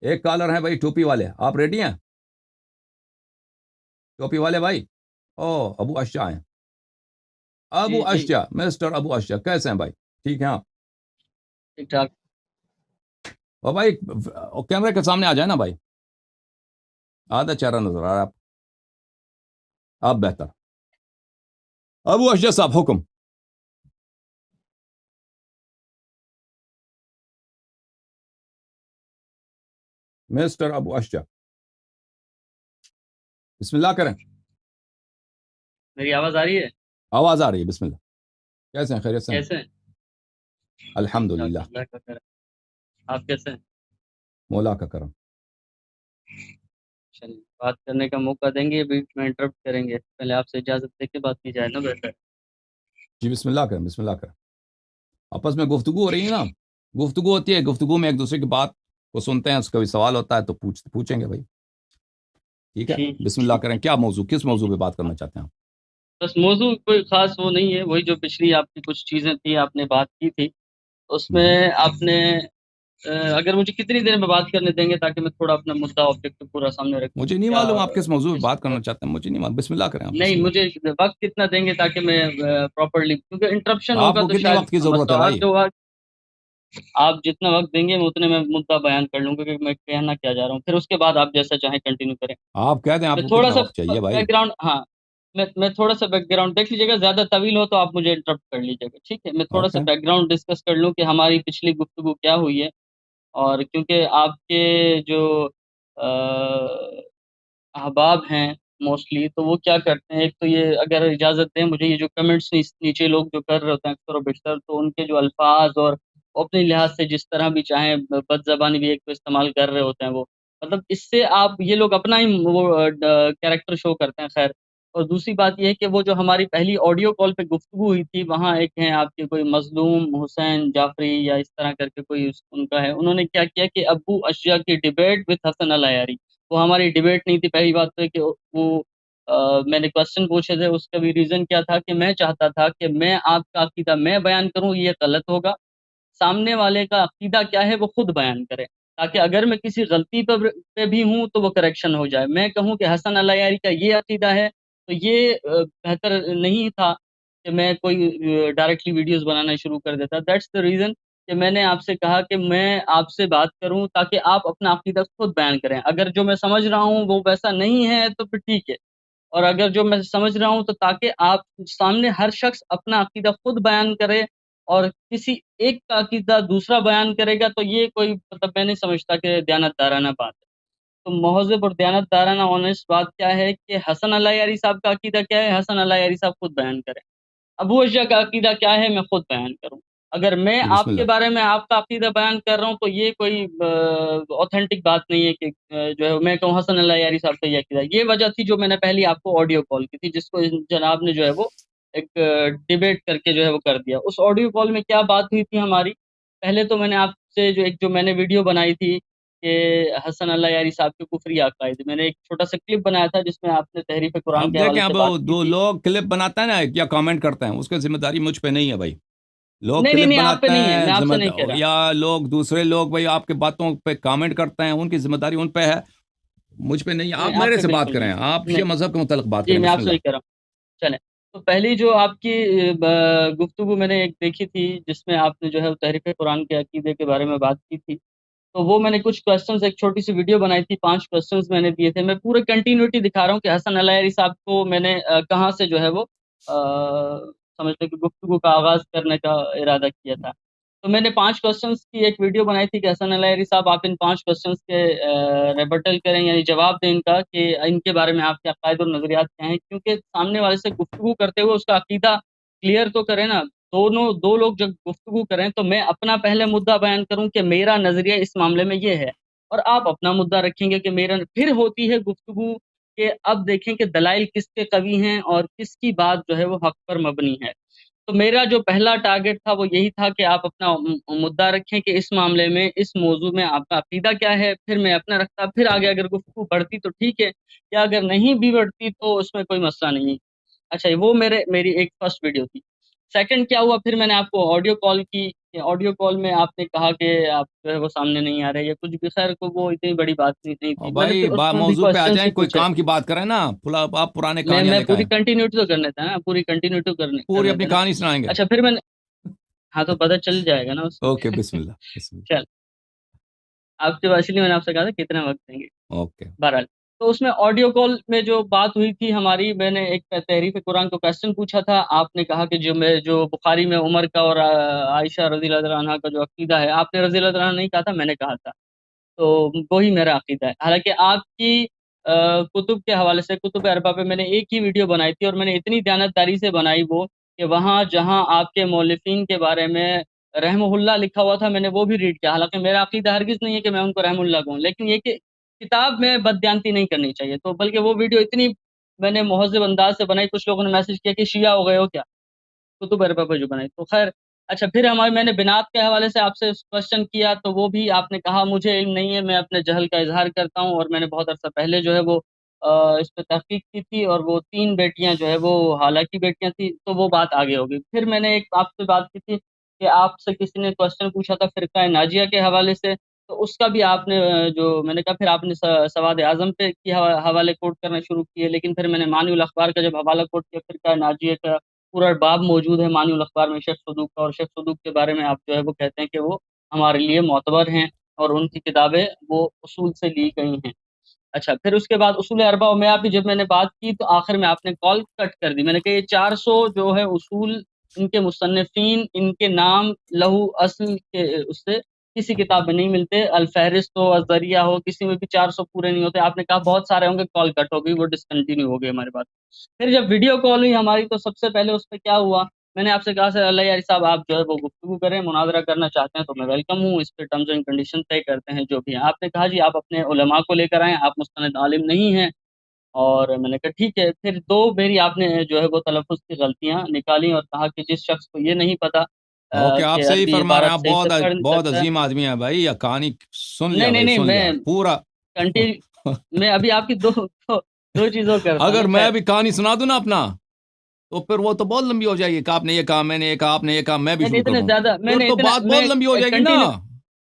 ایک کالر ہیں بھائی ٹوپی والے، آپ ریڈی ہیں؟ ٹوپی والے بھائی، او ابو اشا ہیں، ابو جی جی اشا، مسٹر ابو اشا، کیسے ہیں بھائی؟ ٹھیک ہیں آپ؟ ٹھیک ٹھاک. اور بھائی کیمرے کے سامنے آ جائیں نا بھائی، آدھا چہرہ نظر آ رہا ہے آپ بہتر. ابو اشا صاحب حکم. مسٹر ابو اشا، بسم اللہ کریں. میری آواز آ رہی ہے؟ آواز آ رہی ہے، بسم اللہ. کیسے ہیں؟ خیریت سے ہیں؟ کیسے ہیں؟ الحمد ٹھیک ٹھاک للہ، اللہ کا کرم. آپ کیسے ہیں؟ مولا کا کرم. چلیے بات کرنے کا موقع دیں گے، بیچ میں انٹرپٹ کریں گے، پہلے آپ سے اجازت دے کے بات کی جائے نا بہتر. جی بسم اللہ کریں، بسم اللہ کریں. آپس میں گفتگو ہو رہی ہے نا، گفتگو ہوتی ہے، گفتگو میں ایک دوسرے کی بات کو سنتے ہیں، اس کا بھی سوال ہوتا ہے تو پوچھیں گے بھائی. ٹھیک ہے، ٹھیک بسم اللہ ٹھیک. کریں. کیا موضوع، کس موضوع پہ بات کرنا چاہتے ہیں آپ؟ بس موضوع کوئی خاص وہ نہیں ہے، وہی جو پچھلی آپ کی کچھ چیزیں تھیں آپ نے بات کی تھی اس میں آپ نے اگر مجھے کتنی دیر میں بات کرنے دیں گے تاکہ میں تھوڑا اپنا مدعا آبجیکٹ پورا سامنے رکھوں مجھے نہیں کیا معلوم آپ کس موضوع پہ بات کرنا چاہتے ہیں، مجھے نہیں معلوم. بسم اللہ کریں آپ، بسم نہیں اللہ. مجھے وقت کتنا دیں گے تاکہ میں پراپرلی، کیونکہ انٹرپشن آپ ہوگا کو تو کتنے شاید وقت کی ضرورت مسئلہ. ہے اور بھائی؟ جو آپ جتنا وقت دیں گے میں اتنے میں مدعا بیان کر لوں گا کہ میں کہنا کیا جا رہا ہوں، پھر اس کے بعد آپ جیسا چاہیں کنٹینیو کریں. آپ کہہ دیں آپ میں کو تھوڑا کتنا سا وقت چاہیے بھائی. بیک گراؤنڈ، ہاں میں تھوڑا سا بیک گراؤنڈ دیکھ لیجیے گا، زیادہ طویل ہو تو آپ مجھے انٹرپٹ کر لیجیے گا، ٹھیک ہے؟ میں تھوڑا سا اوکے. بیک گراؤنڈ ڈسکس کر لوں کہ ہماری پچھلی گفتگو کیا ہوئی ہے. اور کیونکہ آپ کے جو احباب ہیں موسٹلی، تو وہ کیا کرتے ہیں، ایک تو یہ اگر اجازت دیں مجھے، یہ جو کمنٹس نیچے لوگ جو کر رہے ہوتے ہیں اکثر و بیشتر، تو ان کے جو الفاظ اور اپنے لحاظ سے جس طرح بھی چاہیں بد زبانی بھی ایک تو استعمال کر رہے ہوتے ہیں، وہ مطلب اس سے آپ یہ لوگ اپنا ہی وہ کیریکٹر شو کرتے ہیں. خیر، اور دوسری بات یہ ہے کہ وہ جو ہماری پہلی آڈیو کال پہ گفتگو ہوئی تھی، وہاں ایک ہیں آپ کے کوئی مظلوم حسین جعفری یا اس طرح کر کے کوئی ان کا ہے، انہوں نے کیا کیا کہ ابو اشیا کی ڈیبیٹ وتھ حسن العیاری، وہ ہماری ڈیبیٹ نہیں تھی. پہلی بات تو ہے کہ وہ میں نے کوشچن پوچھے تھے، اس کا بھی ریزن کیا تھا کہ میں چاہتا تھا کہ میں آپ کا عقیدہ میں بیان کروں، یہ غلط ہوگا. سامنے والے کا عقیدہ کیا ہے وہ خود بیان کرے، تاکہ اگر میں کسی غلطی پہ بھی ہوں تو وہ کریکشن ہو جائے. میں کہوں کہ حسن العیاری کا یہ عقیدہ ہے تو یہ بہتر نہیں تھا کہ میں کوئی ڈائریکٹلی ویڈیوز بنانا شروع کر دیتا. دیٹس دا ریزن کہ میں نے آپ سے کہا کہ میں آپ سے بات کروں تاکہ آپ اپنا عقیدہ خود بیان کریں. اگر جو میں سمجھ رہا ہوں وہ ویسا نہیں ہے تو پھر ٹھیک ہے، اور اگر جو میں سمجھ رہا ہوں تو تاکہ آپ سامنے ہر شخص اپنا عقیدہ خود بیان کرے، اور کسی ایک کا عقیدہ دوسرا بیان کرے گا تو یہ کوئی مطلب میں نہیں سمجھتا کہ دیانت دارانہ بات ہے. تو مہذب اور دیانت دارانہ آنےسٹ بات کیا ہے کہ حسن العیاری صاحب کا عقیدہ کیا ہے، حسن العیاری صاحب خود بیان کریں. ابو اشیا کا عقیدہ کیا ہے، میں خود بیان کروں. اگر میں جی بسم آپ کے اللہ. بارے میں آپ کا عقیدہ بیان کر رہا ہوں تو یہ کوئی اوتھینٹک بات نہیں ہے کہ جو ہے میں کہوں حسن اللہ یاری صاحب کا یہ عقیدہ. یہ وجہ تھی جو میں نے پہلی آپ کو آڈیو کال کی تھی، جس کو جناب نے جو ہے وہ ایک ڈیبیٹ کر کے جو ہے وہ کر دیا. اس آڈیو کال میں کیا بات ہوئی تھی ہماری، پہلے تو میں نے آپ سے جو میں نے ویڈیو بنائی تھی کہ حسن اللہ یاری صاحب کے کفری عقائد، میں نے ایک چھوٹا سا کلپ بنایا تھا جس میں آپ نے تحریف قرآن اب کے دیکھیں، حوالے سے اب بات کی دو تھی. لوگ کلپ بناتے ہیں نا یا کامنٹ کرتے ہیں، اس کی ذمہ داری مجھ پہ نہیں ہے بھائی. لوگ نہیں نہیں کلپ نہیں، آپ پہ بناتے نہیں ہے، ہیں میں آپ سے نہیں کہہ رہا. یا لوگ دوسرے لوگ بھائی آپ کے باتوں پہ کامنٹ کرتے ہیں، ان کی ذمہ داری ان پہ ہے، مجھ پہ نہیں ہے. آپ نہیں آپ میرے پہ سے بات بالکل کریں، نہیں. آپ نہیں شیعہ مذہب کے متعلق بات جی، کریں. میں بسم آپ سے اللہ. وہی کہہ رہا ہوں. چلیں، تو پہلی جو آپ کی گفتگو میں نے ایک دیکھی تھی جس میں آپ نے جو ہے تحریف قرآن کے عقیدے کے بارے میں بات کی تھی، تو وہ میں نے کچھ کوسچنز، ایک چھوٹی سی ویڈیو بنائی تھی، 5 کوسچنز میں نے دیے تھے. میں پورے کنٹینیوٹی دکھا رہا ہوں کہ حسن العیاری صاحب کو میں نے کہاں سے جو ہے وہ سمجھنے کی گفتگو کا آغاز کرنے کا ارادہ کیا تھا. تو میں نے 5 کوسچنز کی ایک ویڈیو بنائی تھی کہ حسن العیاری صاحب آپ ان 5 کوسچنز کے ریبٹل کریں، یعنی جواب دیں ان کا کہ ان کے بارے میں آپ کے عقائد اور نظریات کیا ہیں. کیونکہ سامنے والے سے گفتگو کرتے ہوئے اس کا عقیدہ کلیئر تو کریں نا. دو لوگ جب گفتگو کریں تو میں اپنا پہلے مدعا بیان کروں کہ میرا نظریہ اس معاملے میں یہ ہے، اور آپ اپنا مدعا رکھیں گے کہ میرا. پھر ہوتی ہے گفتگو کہ اب دیکھیں کہ دلائل کس کے قوی ہیں اور کس کی بات جو ہے وہ حق پر مبنی ہے. تو میرا جو پہلا ٹارگٹ تھا وہ یہی تھا کہ آپ اپنا مدعا رکھیں کہ اس معاملے میں، اس موضوع میں آپ کا عقیدہ کیا ہے. پھر میں اپنا رکھتا، پھر آگے اگر گفتگو بڑھتی تو ٹھیک ہے، یا اگر نہیں بھی بڑھتی تو اس میں کوئی مسئلہ نہیں. اچھا، وہ میری ایک فرسٹ ویڈیو تھی. سیکنڈ کیا ہوا، پھر میں نے آپ کو آڈیو کال کی کہ آڈیو کال میں آپ نے کہا کہ آپ جو ہے وہ سامنے نہیں آ رہے یا کچھ بھی، خیر کو وہ اتنی بڑی بات نہیں تھی. اور میں نے بھائی پھر اس میں بھی موضوع پہ آ کوشچن جائیں، ہی کوئی پوچھے. کام کی بات کریں نا. آپ پرانے کہانیاں میں لے کے پوری آئیں. کنٹینیو تو کرنے تھا نا، پوری کنٹینیو تو پوری کرنے اپنی تھے نا. کہانی سنائیں گے. اچھا پھر میں نے، ہاں تو پتہ چل جائے گا نا اس میں. اوکے، بسم اللہ بسم اللہ. چل، آپ کے اس لیے میں نے آپ سے کہا تھا کتنا وقت دیں گے. اوکے. بہرحال تو اس میں آڈیو کال میں جو بات ہوئی تھی ہماری، میں نے ایک تحریف قرآن کو کوشچن پوچھا تھا. آپ نے کہا کہ جو بخاری میں عمر کا اور عائشہ رضی اللہ عنہا کا جو عقیدہ ہے، آپ نے رضی اللہ عنہ نہیں کہا تھا، میں نے کہا تھا. تو وہی میرا عقیدہ ہے. حالانکہ آپ کی کتب کے حوالے سے، کتب اربع پہ میں نے ایک ہی ویڈیو بنائی تھی، اور میں نے اتنی دیانتداری سے بنائی وہ کہ وہاں جہاں آپ کے مؤلفین کے بارے میں رحمہ اللہ لکھا ہوا تھا، میں نے وہ بھی ریڈ کیا. حالانکہ میرا عقیدہ ہرگز نہیں ہے کہ میں ان کو رحم اللہ کہوں، لیکن یہ کہ کتاب میں بددیانتی نہیں کرنی چاہیے. تو بلکہ وہ ویڈیو اتنی میں نے مہذب انداز سے بنائی، کچھ لوگوں نے میسج کیا کہ شیعہ ہو گئے ہو کیا، کتب اربع پہ جو بنائی. تو خیر اچھا، پھر میں نے بنات کے حوالے سے آپ سے کوشچن کیا، تو وہ بھی آپ نے کہا مجھے علم نہیں ہے، میں اپنے جہل کا اظہار کرتا ہوں. اور میں نے بہت عرصہ پہلے جو ہے وہ اس پہ تحقیق کی تھی، اور وہ 3 بیٹیاں جو ہے وہ حالانکہ بیٹیاں تھیں، تو وہ بات آگے ہوگی. پھر میں نے ایک آپ سے بات کی تھی کہ آپ سے کسی نے کوشچن پوچھا تھا فرقہ ناجیہ کے حوالے سے، تو اس کا بھی آپ نے جو میں نے کہا، پھر آپ نے سواد اعظم پہ کی حوالے کوٹ کرنا شروع کیے. لیکن پھر میں نے مانی الاخبار کا جب حوالہ کوٹ کیا، فرقہ ناجیہ کا پورا باب موجود ہے مانی الاخبار میں شیخ صدوق کا، اور شیخ صدوق کے بارے میں آپ جو ہے وہ کہتے ہیں کہ وہ ہمارے لیے معتبر ہیں، اور ان کی کتابیں وہ اصول سے لی گئی ہیں. اچھا پھر اس کے بعد اصول اربع میں آپ کی جب میں نے بات کی، تو آخر میں آپ نے کال کٹ کر دی. میں نے کہا یہ 400 جو ہے اصول، ان کے مصنفین، ان کے نام لہو اصل کے اس سے کسی کتاب میں نہیں ملتے. الفہرست ہو، الذریعہ ہو، کسی میں بھی 400 پورے نہیں ہوتے. آپ نے کہا بہت سارے ہوں گے، کال کٹ ہو گئی، وہ ڈسکنٹینیو ہو گئی ہماری بات. پھر جب ویڈیو کال ہوئی ہماری، تو سب سے پہلے اس پہ کیا ہوا، میں نے آپ سے کہا سر اللہ یاری صاحب آپ جو ہے وہ گفتگو کریں، مناظرہ کرنا چاہتے ہیں تو میں ویلکم ہوں، اس پہ ٹرمز اینڈ کنڈیشن طے کرتے ہیں جو بھی ہیں. آپ نے کہا جی آپ اپنے علماء کو لے کر آئیں، آپ مستند عالم نہیں ہیں. اور میں نے کہا ٹھیک ہے. پھر 2 میری آپ نے جو ہے وہ تلفظ کی غلطیاں نکالی، اور کہا کہ جس شخص کو یہ نہیں پتا اوکے، آپ کہ صحیح عربی فرما رہے ہیں. عبارت آپ صحیح سے بہت پڑھ نہیں بہت سکتا ہے. عظیم آدمی ہیں بھائی. یہ کہانی سن لیا نہیں نہیں بھائی، نہیں، سن لیا پورا. میں ابھی آپ کی دو چیزوں کرتا ہوں اگر نا. میں خیر ابھی کہانی سنا دوں نا اپنا، تو پھر وہ تو بہت لمبی ہو جائے گی کہ آپ نے یہ کہا، میں نے یہ کہا، آپ نے یہ کہا، میں بھی میں نے شروع کر اتنے دوں، زیادہ میں پھر نے تو اتنا بات میں بہت لمبی ہو جائے گی نا. کنٹینیو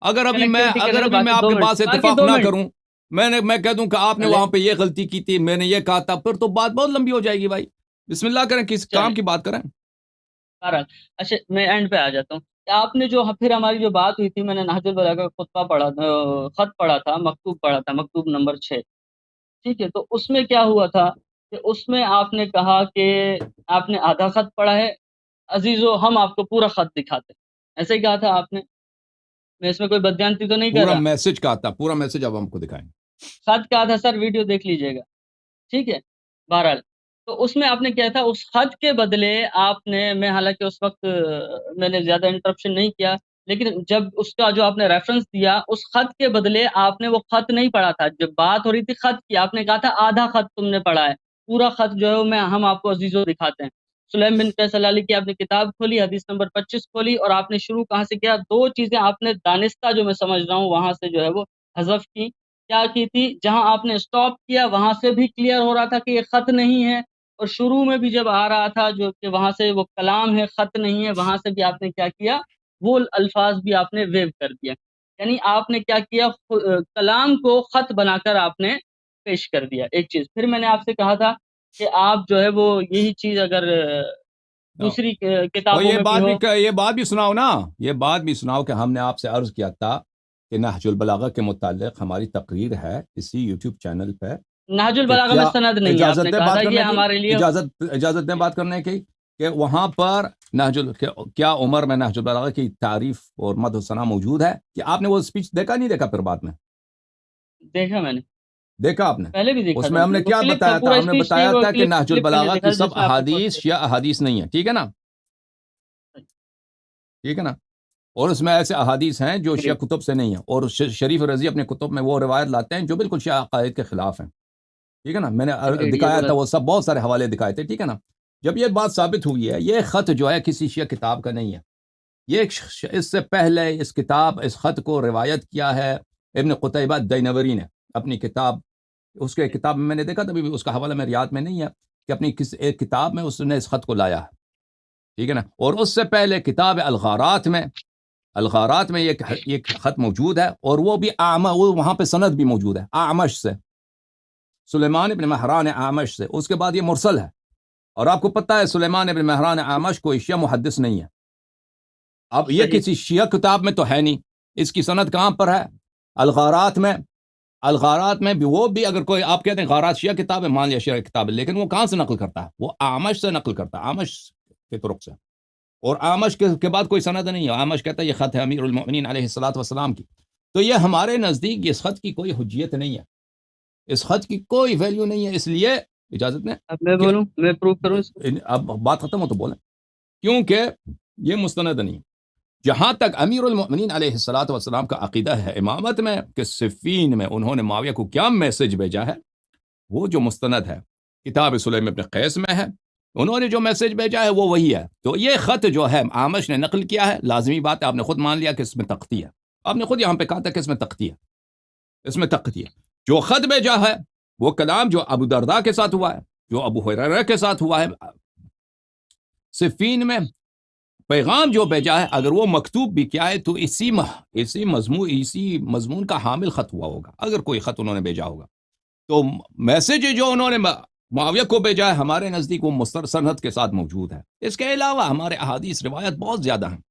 اگر ابھی کنیکٹیوٹی کر رہا تھا. میں باقی آپ 2 کے منٹ، بات سے باقی اتفاق 2 نہ منٹ کروں، میں کہہ دوں کہ آپ نے چلے وہاں پہ یہ غلطی کی تھی، میں نے یہ کہا تھا، پھر تو بات بہت لمبی ہو جائے گی بھائی. بسم اللہ کریں، کس چلیں کام کی بات کریں. بہرحال. اچھا میں اینڈ پہ آ جاتا ہوں. کہ آپ نے جو پھر ہماری جو بات ہوئی تھی، میں نے نہج البلاغہ کا خطبہ پڑھا تھا، خط پڑھا تھا، مکتوب پڑھا تھا، مکتوب نمبر 6. ٹھیک ہے، تو اس میں کیا ہوا تھا کہ اس میں آپ نے کہا کہ آپ نے آدھا خط پڑھا ہے عزیزو، ہم آپ کو پورا خط دکھاتے ہیں. ایسے ہی کہا تھا آپ نے. میں اس میں کوئی بدیانتی تو نہیں کر پورا رہا. میسج کا آتا، پورا میسج اب ہم کو دکھائیں. خط کہا تھا سر، ویڈیو دیکھ لیجئے گا. ٹھیک ہے. بہرحال تو اس میں آپ نے کیا تھا، اس خط کے بدلے آپ نے، میں حالانکہ اس وقت میں نے زیادہ انٹرپشن نہیں کیا، لیکن جب اس کا جو آپ نے ریفرنس دیا، اس خط کے بدلے آپ نے وہ خط نہیں پڑھا تھا. جب بات ہو رہی تھی خط کی، آپ نے کہا تھا آدھا خط تم نے پڑھا ہے، پورا خط جو ہے وہ ہم آپ کو عزیزو دکھاتے ہیں. سلیم بن قیس علی کی آپ نے کتاب کھولی، حدیث نمبر 25 کھولی، اور آپ نے شروع کہاں سے کیا، 2 چیزیں آپ نے دانستہ جو میں سمجھ رہا ہوں وہاں سے جو ہے وہ حذف کی. کیا کی تھی، جہاں آپ نے اسٹاپ کیا وہاں سے بھی کلیئر ہو رہا تھا کہ یہ خط نہیں ہے، اور شروع میں بھی جب آ رہا تھا جو کہ وہاں سے وہ کلام ہے، خط نہیں ہے، وہاں سے بھی آپ نے کیا کیا، وہ الفاظ بھی آپ نے ویو کر دیا. یعنی آپ نے کیا کیا، کلام کو خط بنا کر آپ نے پیش کر دیا. ایک چیز پھر میں نے آپ سے کہا تھا کہ آپ جو ہے وہ یہی چیز اگر دوسری اور کتابوں میں بھی ہو. یہ بات بھی سناؤ نا، یہ بات بھی سناؤ کہ ہم نے آپ سے عرض کیا تھا کہ نہج البلاغہ کے متعلق ہماری تقریر ہے اسی یوٹیوب چینل پہ، نہج کہ البلاغہ میں کیا سند نہیں ہے، آپ اجازت نے ہے کہا بات تھا یہ کرنے کی، ہمارے لیے. اجازت دیں بات کرنے کی، کہ وہاں پر کیا عمر میں نہج البلاغہ کی تعریف اور مدح و ثنا موجود ہے؟ کہ آپ نے وہ اسپیچ دیکھا نہیں دیکھا؟ پھر بعد میں دیکھا میں نے، دیکھا آپ نے؟ پہلے بھی دیکھا اس تھا میں ہم نے وہ کیا کلپ تھا، بتایا پورا تھا؟ ہم نے اسپیچ نہیں، بتایا وہ تھا کہ نہج کلپ میں نے البلاغہ دیکھا کی جس سب میں آپ نے کوٹ احادیث کیا. شیعہ احادیث نہیں ہے، ٹھیک ہے نا؟ ٹھیک ہے نا؟ اور اس میں ایسے احادیث ہیں جو جی شیعہ کتب سے نہیں ہیں، اور شریف رضی اپنے کتب میں وہ روایت لاتے ہیں جو بالکل شیعہ عقائد کے خلاف ہیں. ٹھیک ہے نا؟ میں نے اگریڈ، یہ دکھایا بولا تھا، وہ سب بہت سارے حوالے دکھائے تھے. ٹھیک ہے نا؟ جب یہ بات ثابت ہوئی ہے، یہ خط جو ہے کسی شیعہ کتاب کا نہیں ہے. یہ اس سے پہلے اس خط کو روایت کیا ہے ابن قتیبہ دینوری نے اپنی کتاب، اس کے کتاب میں نے دیکھا تھا، ابھی اس کا حوالہ میرے یاد میں نہیں ہے، کہ اپنی ایک کتاب میں اس نے اس خط کو لایا ہے. ٹھیک ہے نا؟ اور اس سے پہلے کتاب الغارات میں الغارات میں یہ خط موجود ہے، اور وہ بھی وہ وہاں پہ سند بھی موجود ہے اعمش سے، سلیمان ابن مہران اعمش سے. اس کے بعد یہ مرسل ہے، اور آپ کو پتہ ہے سلیمان ابن مہران اعمش کوئی شیعہ محدث نہیں ہے. اب یہ کسی شیعہ کتاب میں تو ہے نہیں، اس کی سند کہاں پر ہے؟ الغارات میں. الغارات میں بھی وہ بھی اگر کوئی آپ کہتے ہیں غارات شیعہ کتاب ہے، مان لیا شیعہ کتاب ہے، لیکن وہ کہاں سے نقل کرتا ہے؟ وہ اعمش سے نقل کرتا ہے، اعمش کے طرق سے. اور اعمش کے بعد کوئی سند نہیں ہے. اعمش کہتا ہے یہ خط ہے امیر المؤمنین علیہ الصلوۃ والسلام کی. تو یہ ہمارے نزدیک اس خط کی کوئی حجیت نہیں ہے، اس خط کی کوئی ویلیو نہیں ہے. اس لیے اجازت نے اب میں بولوں، میں پروو کروں اس کو؟ اب بات ختم ہو تو بولیں، کیونکہ یہ مستند نہیں. جہاں تک امیر المؤمنین علیہ الصلوۃ والسلام کا عقیدہ ہے امامت میں کہ صفین میں انہوں نے معاویہ کو کیا میسج بھیجا ہے، وہ جو مستند ہے کتاب سلیم ابن قیس میں ہے، انہوں نے جو میسج بھیجا ہے وہ وہی ہے. تو یہ خط جو ہے اعمش نے نقل کیا ہے، لازمی بات ہے آپ نے خود مان لیا کہ اس میں تختی ہے. آپ نے خود یہاں پہ کہا تھا کہ اس میں تختی ہے، اس میں تختی ہے. جو خط بھیجا ہے وہ کلام جو ابو درداء کے ساتھ ہوا ہے، جو ابو ہریرہ کے ساتھ ہوا ہے صفین میں، پیغام جو بھیجا ہے اگر وہ مکتوب بھی کیا ہے تو اسی مضمون کا حامل خط ہوا ہوگا. اگر کوئی خط انہوں نے بھیجا ہوگا تو میسج جو انہوں نے معاویہ کو بھیجا ہے ہمارے نزدیک وہ مستند کے ساتھ موجود ہے. اس کے علاوہ ہمارے احادیث روایت بہت زیادہ ہیں،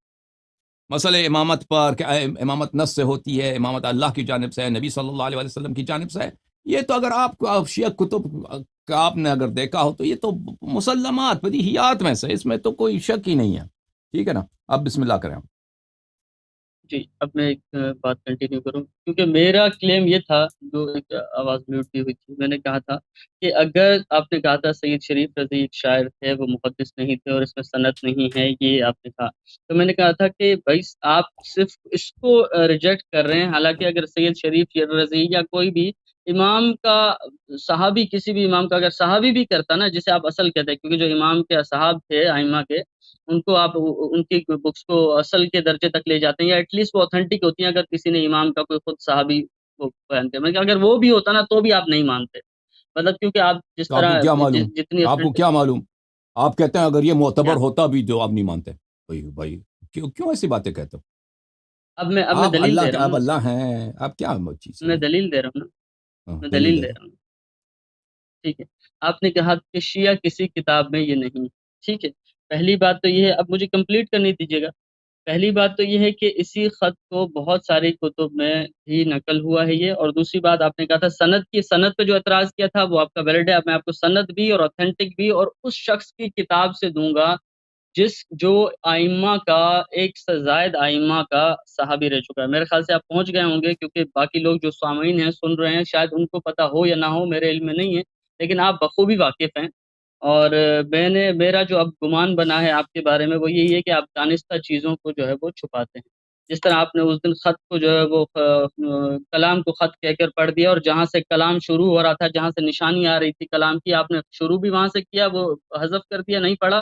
مسئلہ امامت پر کہ امامت نص سے ہوتی ہے، امامت اللہ کی جانب سے ہے، نبی صلی اللہ علیہ وسلم کی جانب سے ہے. یہ تو اگر آپ کو شیعہ کتب کا آپ نے اگر دیکھا ہو تو یہ تو مسلمات بدیہیات میں سے، اس میں تو کوئی شک ہی نہیں ہے. ٹھیک ہے نا؟ اب بسم اللہ کریں. جی اب میں ایک بات کنٹینیو کروں، کیونکہ میرا کلیم یہ تھا، جو ایک آواز میوٹ کی ہوئی تھی، میں نے کہا تھا کہ اگر آپ نے کہا تھا سید شریف رضی ایک شاعر تھے، وہ محدث نہیں تھے اور اس میں سند نہیں ہے، یہ آپ نے کہا، تو میں نے کہا تھا کہ بھائی آپ صرف اس کو ریجیکٹ کر رہے ہیں. حالانکہ اگر سید شریف رضی یا کوئی بھی امام کا صحابی، کسی بھی امام کا اگر صحابی بھی کرتا نا، جسے آپ اصل کہتے ہیں، کیونکہ جو امام کے اصحاب تھے ائمہ کے، ان کو آپ ان کی بکس کو اصل کے درجے تک لے جاتے ہیں، یا ایٹ لیسٹ وہ اوتھینٹک ہوتی ہیں اگر کسی نے امام کا کوئی خود صحابی وہ بیان کیا. مطلب اگر وہ بھی ہوتا نا تو بھی آپ نہیں مانتے، مطلب کیونکہ آپ جس تو آپ کو طرح کیا معلوم؟ جتنی آپ کو کیا معلوم؟ آپ کہتے ہیں اگر یہ معتبر ہوتا بھی تو آپ نہیں مانتے. بھائی کیوں ایسی باتیں کہتے ہو؟ اب میں آپ دلیل اللہ دے کے رہا ہوں آپ اللہ ہیں، آپ کیا چیز میں ہیں؟ دلیل دے رہا ہوں نا، میں دلیل دلیل دے دے دیں. رہا ہوں. ٹھیک ہے، آپ نے کہا کہ شیعہ کسی کتاب میں یہ نہیں. ٹھیک ہے، پہلی بات تو یہ ہے، اب مجھے کمپلیٹ کرنے دیجیے گا. پہلی بات تو یہ ہے کہ اسی خط کو بہت ساری کتب میں بھی نقل ہوا ہے یہ. اور دوسری بات آپ نے کہا تھا سند پہ جو اعتراض کیا تھا وہ آپ کا ویلڈ ہے. میں آپ کو سند بھی اور اوتھینٹک بھی اور اس شخص کی کتاب سے دوں گا جو ائمہ کا ایک سے زائد ائمہ کا صحابی رہ چکا ہے. میرے خیال سے آپ پہنچ گئے ہوں گے، کیونکہ باقی لوگ جو سامعین ہیں سن رہے ہیں شاید ان کو پتہ ہو یا نہ ہو، میرے علم میں نہیں ہے، لیکن آپ بخوبی واقف ہیں. اور میرا جو اب گمان بنا ہے آپ کے بارے میں وہ یہی ہے کہ آپ دانستہ چیزوں کو جو ہے وہ چھپاتے ہیں. جس طرح آپ نے اس دن خط کو جو ہے وہ کلام کو خط کہہ کر پڑھ دیا، اور جہاں سے کلام شروع ہو رہا تھا، جہاں سے نشانی آ رہی تھی کلام کی، آپ نے شروع بھی وہاں سے کیا، وہ حذف کر دیا، نہیں پڑھا،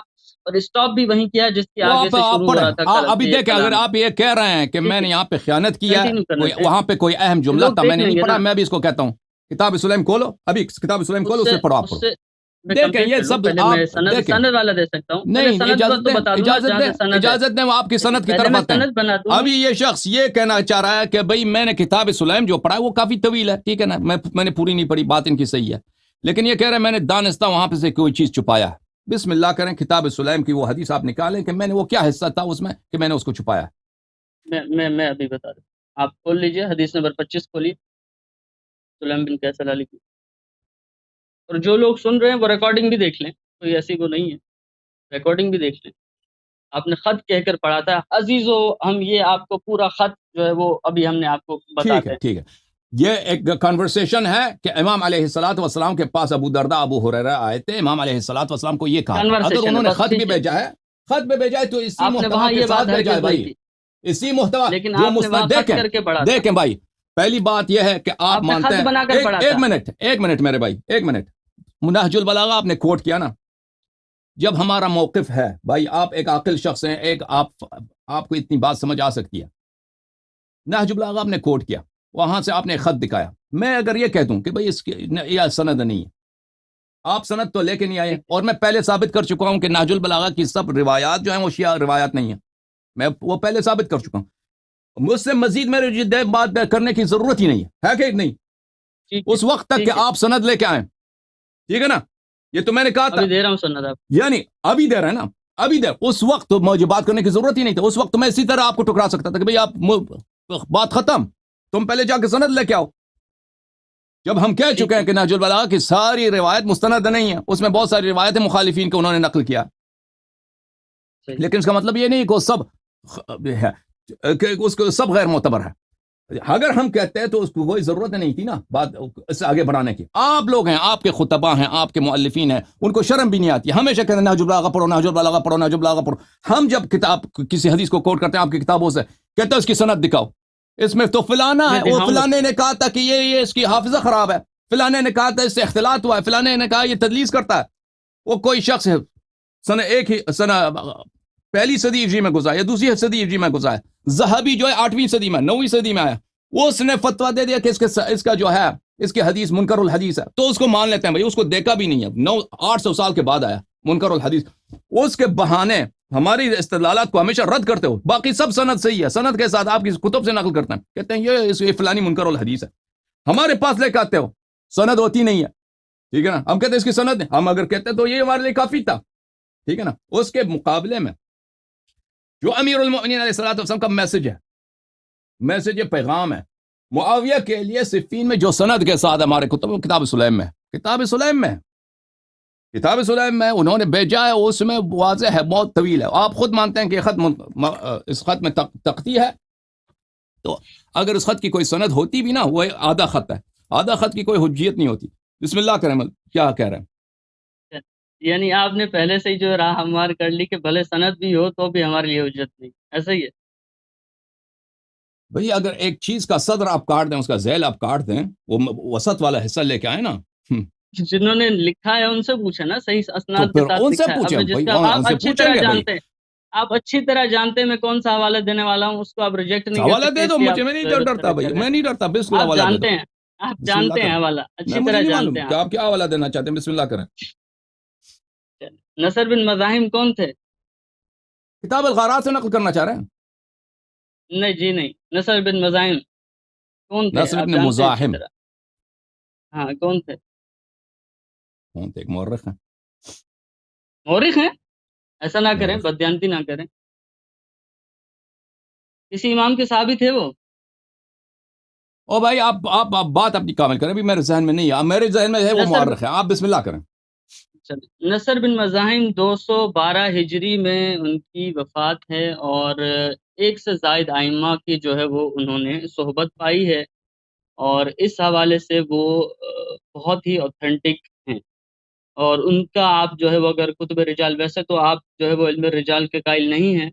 اور اسٹاپ بھی وہیں کیا جس کے وہ آگے سے آپ شروع ہو پڑھیں. رہا تھا ابھی دیکھیں، اگر کلام. آپ یہ کہہ رہے ہیں کہ ٹھیک میں ہے، نے یہاں پہ خیانت کیا ہے، کنٹینیو کرنا چاہیے، وہاں پہ کوئی اہم جملہ لوگ تھا میں دیکھ نے لیں نہیں گے پڑھا، نا. میں بھی اس کو کہتا ہوں کتاب سلیم کھولو، ابھی کتاب سلیم کھولو، اس اس سے سے پڑھو، آپ اس پڑھو. سے میں دیکھیں کمپلیٹ یہ کر لوں، سب پہلے آپ میں دیکھیں. سند والا دے سکتا ہوں. پہلے نہیں، سند تو بتا دوں نا، اجازت جہاں دیں، سے سند ہے. اجازت دیں، وہ آپ کی سند کی پہلے طرف میں آتے ہیں. سند بنا دوں نا. ابھی یہ شخص یہ کہنا چاہ رہا ہے کہ بھئی میں نے کتاب سلیم جو پڑھا ہے وہ کافی طویل ہے، ٹھیک ہے نا، میں نے پوری نہیں پڑھی، بات ان کی صحیح ہے، لیکن یہ کہہ رہے ہیں میں نے دانستہ وہاں پہ سے کوئی چیز چھپایا ہے. بسم اللہ کریں، کتاب سلیم کی وہ حدیث آپ نکالیں کہ میں نے وہ کیا حصہ تھا اس میں کہ میں نے اس کو چھپایا ہے. میں ابھی بتا دوں. آپ کھول لیجئے حدیث نمبر 25 کھولیے، سلیم بن قیس العلی کی. اور جو لوگ سن رہے ہیں وہ ریکارڈنگ بھی دیکھ لیں، کوئی ایسی وہ نہیں ہے، ریکارڈنگ بھی دیکھ لیں. آپ نے خط کہہ کر پڑھا تھا عزیزو، ہم یہ آپ کو پورا خط جو ہے وہ ابھی ہم نے آپ کو ٹھیک بتاتے ہے، ہیں. ٹھیک ہے. یہ ایک کنورسیشن ہے کہ امام علیہ الصلوۃ والسلام کے پاس ابو درداء ابو ہریرہ آئے تھے، امام علیہ الصلوۃ والسلام کو یہ کہا تھا اگر کنورسیشن ہے انہوں نے بس، خط بھی ٹھیک ہے. بھیجا ہے، خط بھی بھیجا ہے تو اسی آپ نے محتوا وہاں کے یہ ساتھ بات بھیجا ہے ہرگز نہیں بھائی، کی، اسی محتوا لیکن جو آپ نے وہاں مسند. خط کر کے پڑھا تھا. دیکھیں بھائی، پہلی بات یہ ہے کہ آپ نے مانتے خط ہیں، بنا کر پڑھا تھا. ایک منٹ میرے بھائی، ایک منٹ. نہج البلاغہ آپ نے کوٹ کیا نا. جب ہمارا موقف ہے بھائی، آپ ایک عاقل شخص ہیں، آپ کو اتنی بات سمجھ آ سکتی ہے. نہج البلاغہ آپ نے کوٹ کیا، وہاں سے آپ نے خط دکھایا. میں اگر یہ کہہ دوں کہ بھئی اس کی یہ سند نہیں ہے، آپ سند تو لے کے نہیں آئے، اور میں پہلے ثابت کر چکا ہوں کہ نہج البلاغہ کی سب روایات جو ہیں وہ شیعہ روایات نہیں ہیں، میں وہ پہلے ثابت کر چکا ہوں. مجھ سے مزید میرے بات کرنے کی ضرورت ہی نہیں ہے کہ نہیں؟ اس وقت تک کہ آپ سند لے کے آئیں، ٹھیک ہے نا؟ یہ تو میں نے کہا تھا، ابھی دے رہا ہوں سند آپ، یعنی ابھی دے رہا ہے نا، ابھی دے، اس وقت تو مجھے بات کرنے کی ضرورت ہی نہیں تھی، اس وقت تو میں اسی طرح آپ کو ٹکرا سکتا تھا کہ بھئی آپ بات ختم، تم پہلے جا کے سند لے کے آؤ۔ جب ہم کہہ چکے ہیں کہ نہج البلاغہ کی ساری روایت مستند نہیں ہے، اس میں بہت ساری روایتیں مخالفین کو انہوں نے نقل کیا، لیکن اس کا مطلب یہ نہیں کہ اس کو سب غیر معتبر ہے۔ اگر ہم کہتے ہیں تو اس کو کوئی ضرورت نہیں تھی نا بات اس سے آگے بڑھانے کی۔ آپ لوگ ہیں، آپ کے خطبہ ہیں، آپ کے مؤلفین ہیں، ان کو شرم بھی نہیں آتی، ہمیشہ کہتے ہیں نہج البلاغہ پڑھو، نہج البلاغہ پڑھو، نہج البلاغہ پڑھو۔ ہم جب کتاب کسی حدیث کو کوٹ کرتے ہیں آپ کی کتابوں سے، کہتے ہیں اس کی سند دکھاؤ، اس میں تو فلانا ہے، وہ فلانے نے کہا تھا کہ یہ اس کی حافظہ خراب ہے، فلانے نے کہا تھا اس سے اختلاط ہوا ہے، فلانے نے کہا یہ تدلیس کرتا ہے۔ وہ کوئی شخص ہے سنہ پہلی صدی ہجری میں گزرا یا دوسری صدی ہجری میں گزرا ہے، ذہبی جو ہے 8ویں صدی میں 9ویں صدی میں آیا، اس نے فتویٰ دے دیا کہ اس کا جو ہے اس کی حدیث منکر الحدیث ہے، تو اس کو مان لیتے ہیں بھائی، اس کو دیکھا بھی نہیں ہے، 800 سال کے بعد آیا منکر الحدیث۔ اس کے بہانے ہماری استدلالات کو ہمیشہ رد کرتے ہو، باقی سب سند صحیح ہے، سند کے ساتھ آپ کی کتب سے نقل کرتے ہیں، کہتے ہیں یہ فلانی منکر الحدیث ہے، ہمارے پاس لے کے آتے ہو، سند ہوتی نہیں ہے، ٹھیک ہے نا؟ ہم کہتے ہیں اس کی سند ہے، ہم اگر کہتے ہیں تو یہ ہمارے لیے کافی تھا، ٹھیک ہے نا؟ اس کے مقابلے میں جو امیر المؤمنین علیہ الصلوۃ والسلام کا میسج ہے، میسج پیغام ہے معاویہ کے لیے صفین میں جو سند کے ساتھ ہمارے کتاب سلیم میں، کتاب سلیم میں انہوں نے بھیجا ہے، اس میں واضح ہے، بہت طویل ہے، آپ خود مانتے ہیں کہ اس خط میں تختی ہے، تو اگر اس خط کی کوئی سند ہوتی بھی نا، وہ آدھا خط ہے، آدھا خط کی کوئی حجیت نہیں ہوتی۔ بسم اللہ کریں، کیا کہہ رہے ہیں؟ یعنی آپ نے پہلے سے ہی جو راہ ہموار کر لی کہ بھلے سند بھی ہو تو بھی ہمارے لیے حجت نہیں، ایسا ہی ہے بھئی اگر ایک چیز کا صدر آپ کاٹ دیں، اس کا ذیل آپ کاٹ دیں، وہ وسط والا حصہ لے کے آئیں نا۔ جنہوں نے لکھا ہے ان سے پوچھیں نا، صحیح تو اسناد کے پھر ساتھ ان سے لکھا ہے، پوچھیں اب جس بھائی، کا آپ ان سے اچھی پوچھیں طرح گے بھائی، جانتے ہیں، آپ اچھی طرح جانتے ہیں میں کون سا حوالہ دینے والا ہوں، اس کو آپ ریجیکٹ نہیں کر حوالہ سکتے، دے دو اس لیے مجھے، آپ میں نہیں ڈرتا بھائی، میں نہیں ڈرتا، بالکل آپ حوالہ دے دو، جانتے ہیں، آپ بسم اللہ جانتے ہیں کریں۔ حوالہ میں اچھی مجھے طرح نہیں جانتے معلوم ہیں کہ آپ کیا حوالہ دینا چاہتے ہیں، بسم اللہ کریں۔ نصر بن مزاحم کون تھے؟ کتاب الغارات سے نقل کرنا چاہ رہے ہیں؟ نہیں جی نہیں، نصر بن مزاحم کون تھے؟ نصر آپ ابن جانتے ہیں اچھی مزاحم طرح، ہاں کون تھے؟ کون تھے؟ ایک مورخ ہیں، مورخ ہیں؟ ایسا نہ کریں، مورخ۔ بددیانتی نہ کریں، کسی امام کے صحابی تھے وہ؟ او بھائی آپ بات اپنی کامل کریں، ابھی میرے ذہن میں نہیں ہے، میرے ذہن میں ہے وہ مورخ ہے، آپ بسم اللہ کریں۔ نصر بن مزاحم 212 ہجری میں ان کی وفات ہے، اور ایک سے زائد ائمہ کی جو ہے وہ انہوں نے صحبت پائی ہے، اور اس حوالے سے وہ بہت ہی اوتھینٹک ہیں، اور ان کا آپ جو ہے وہ اگر کتب رجال، ویسے تو آپ جو ہے وہ علم رجال کے قائل نہیں ہیں،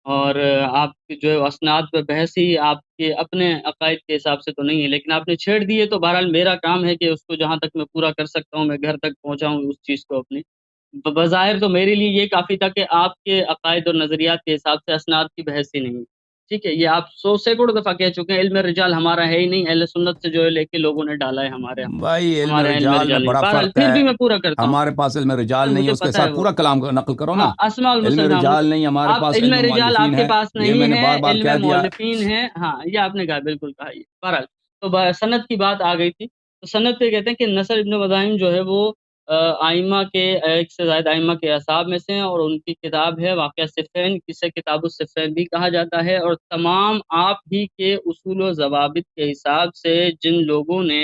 اور آپ کی جو ہے اسناد پہ بحث ہی آپ کے اپنے عقائد کے حساب سے تو نہیں ہے، لیکن آپ نے چھیڑ دیے تو بہرحال میرا کام ہے کہ اس کو جہاں تک میں پورا کر سکتا ہوں میں گھر تک پہنچاؤں اس چیز کو اپنی۔ بظاہر تو میرے لیے یہ کافی تھا کہ آپ کے عقائد اور نظریات کے حساب سے اسناد کی بحث ہی نہیں، ٹھیک ہے، یہ آپ سینکڑوں دفعہ کہہ چکے ہیں، علم رجال ہمارا ہے ہی نہیں، اہل سنت سے جو ہے لے کے لوگوں نے ڈالا ہے ہمارے یہاں، بھائی علم ہمارے علم رجال میں رجال نہیں، بڑا بہرحال فرق پھر ہے، بھی میں پورا کرتا ہوں، ہمارے پاس علم رجال نہیں ہے، مجھے اس کے پتہ ہے ساتھ وہ، پورا کلام نقل کرو نا۔ ہاں اسماء علم المسلم، ہاں رجال نہیں، ہمارے آپ پاس علم علم رجال آپ مؤلفین کے ہے، پاس یہ میں نہیں نے ہے، بار بار علم کہہ دیا۔ مؤلفین ہے، ہاں یہ آپ نے کہا، بالکل کہا، یہ بہرحال تو سند کی بات آ گئی تھی، تو سند پہ کہتے ہیں کہ نصر ابن مزاحم جو ہے وہ ائمہ کے ایک سے زائد ائمہ کے اصحاب میں سے ہیں، اور ان کی کتاب ہے واقعہ صفین، جسے کتاب الصفین بھی کہا جاتا ہے، اور تمام آپ ہی کے اصول و ضوابط کے حساب سے جن لوگوں نے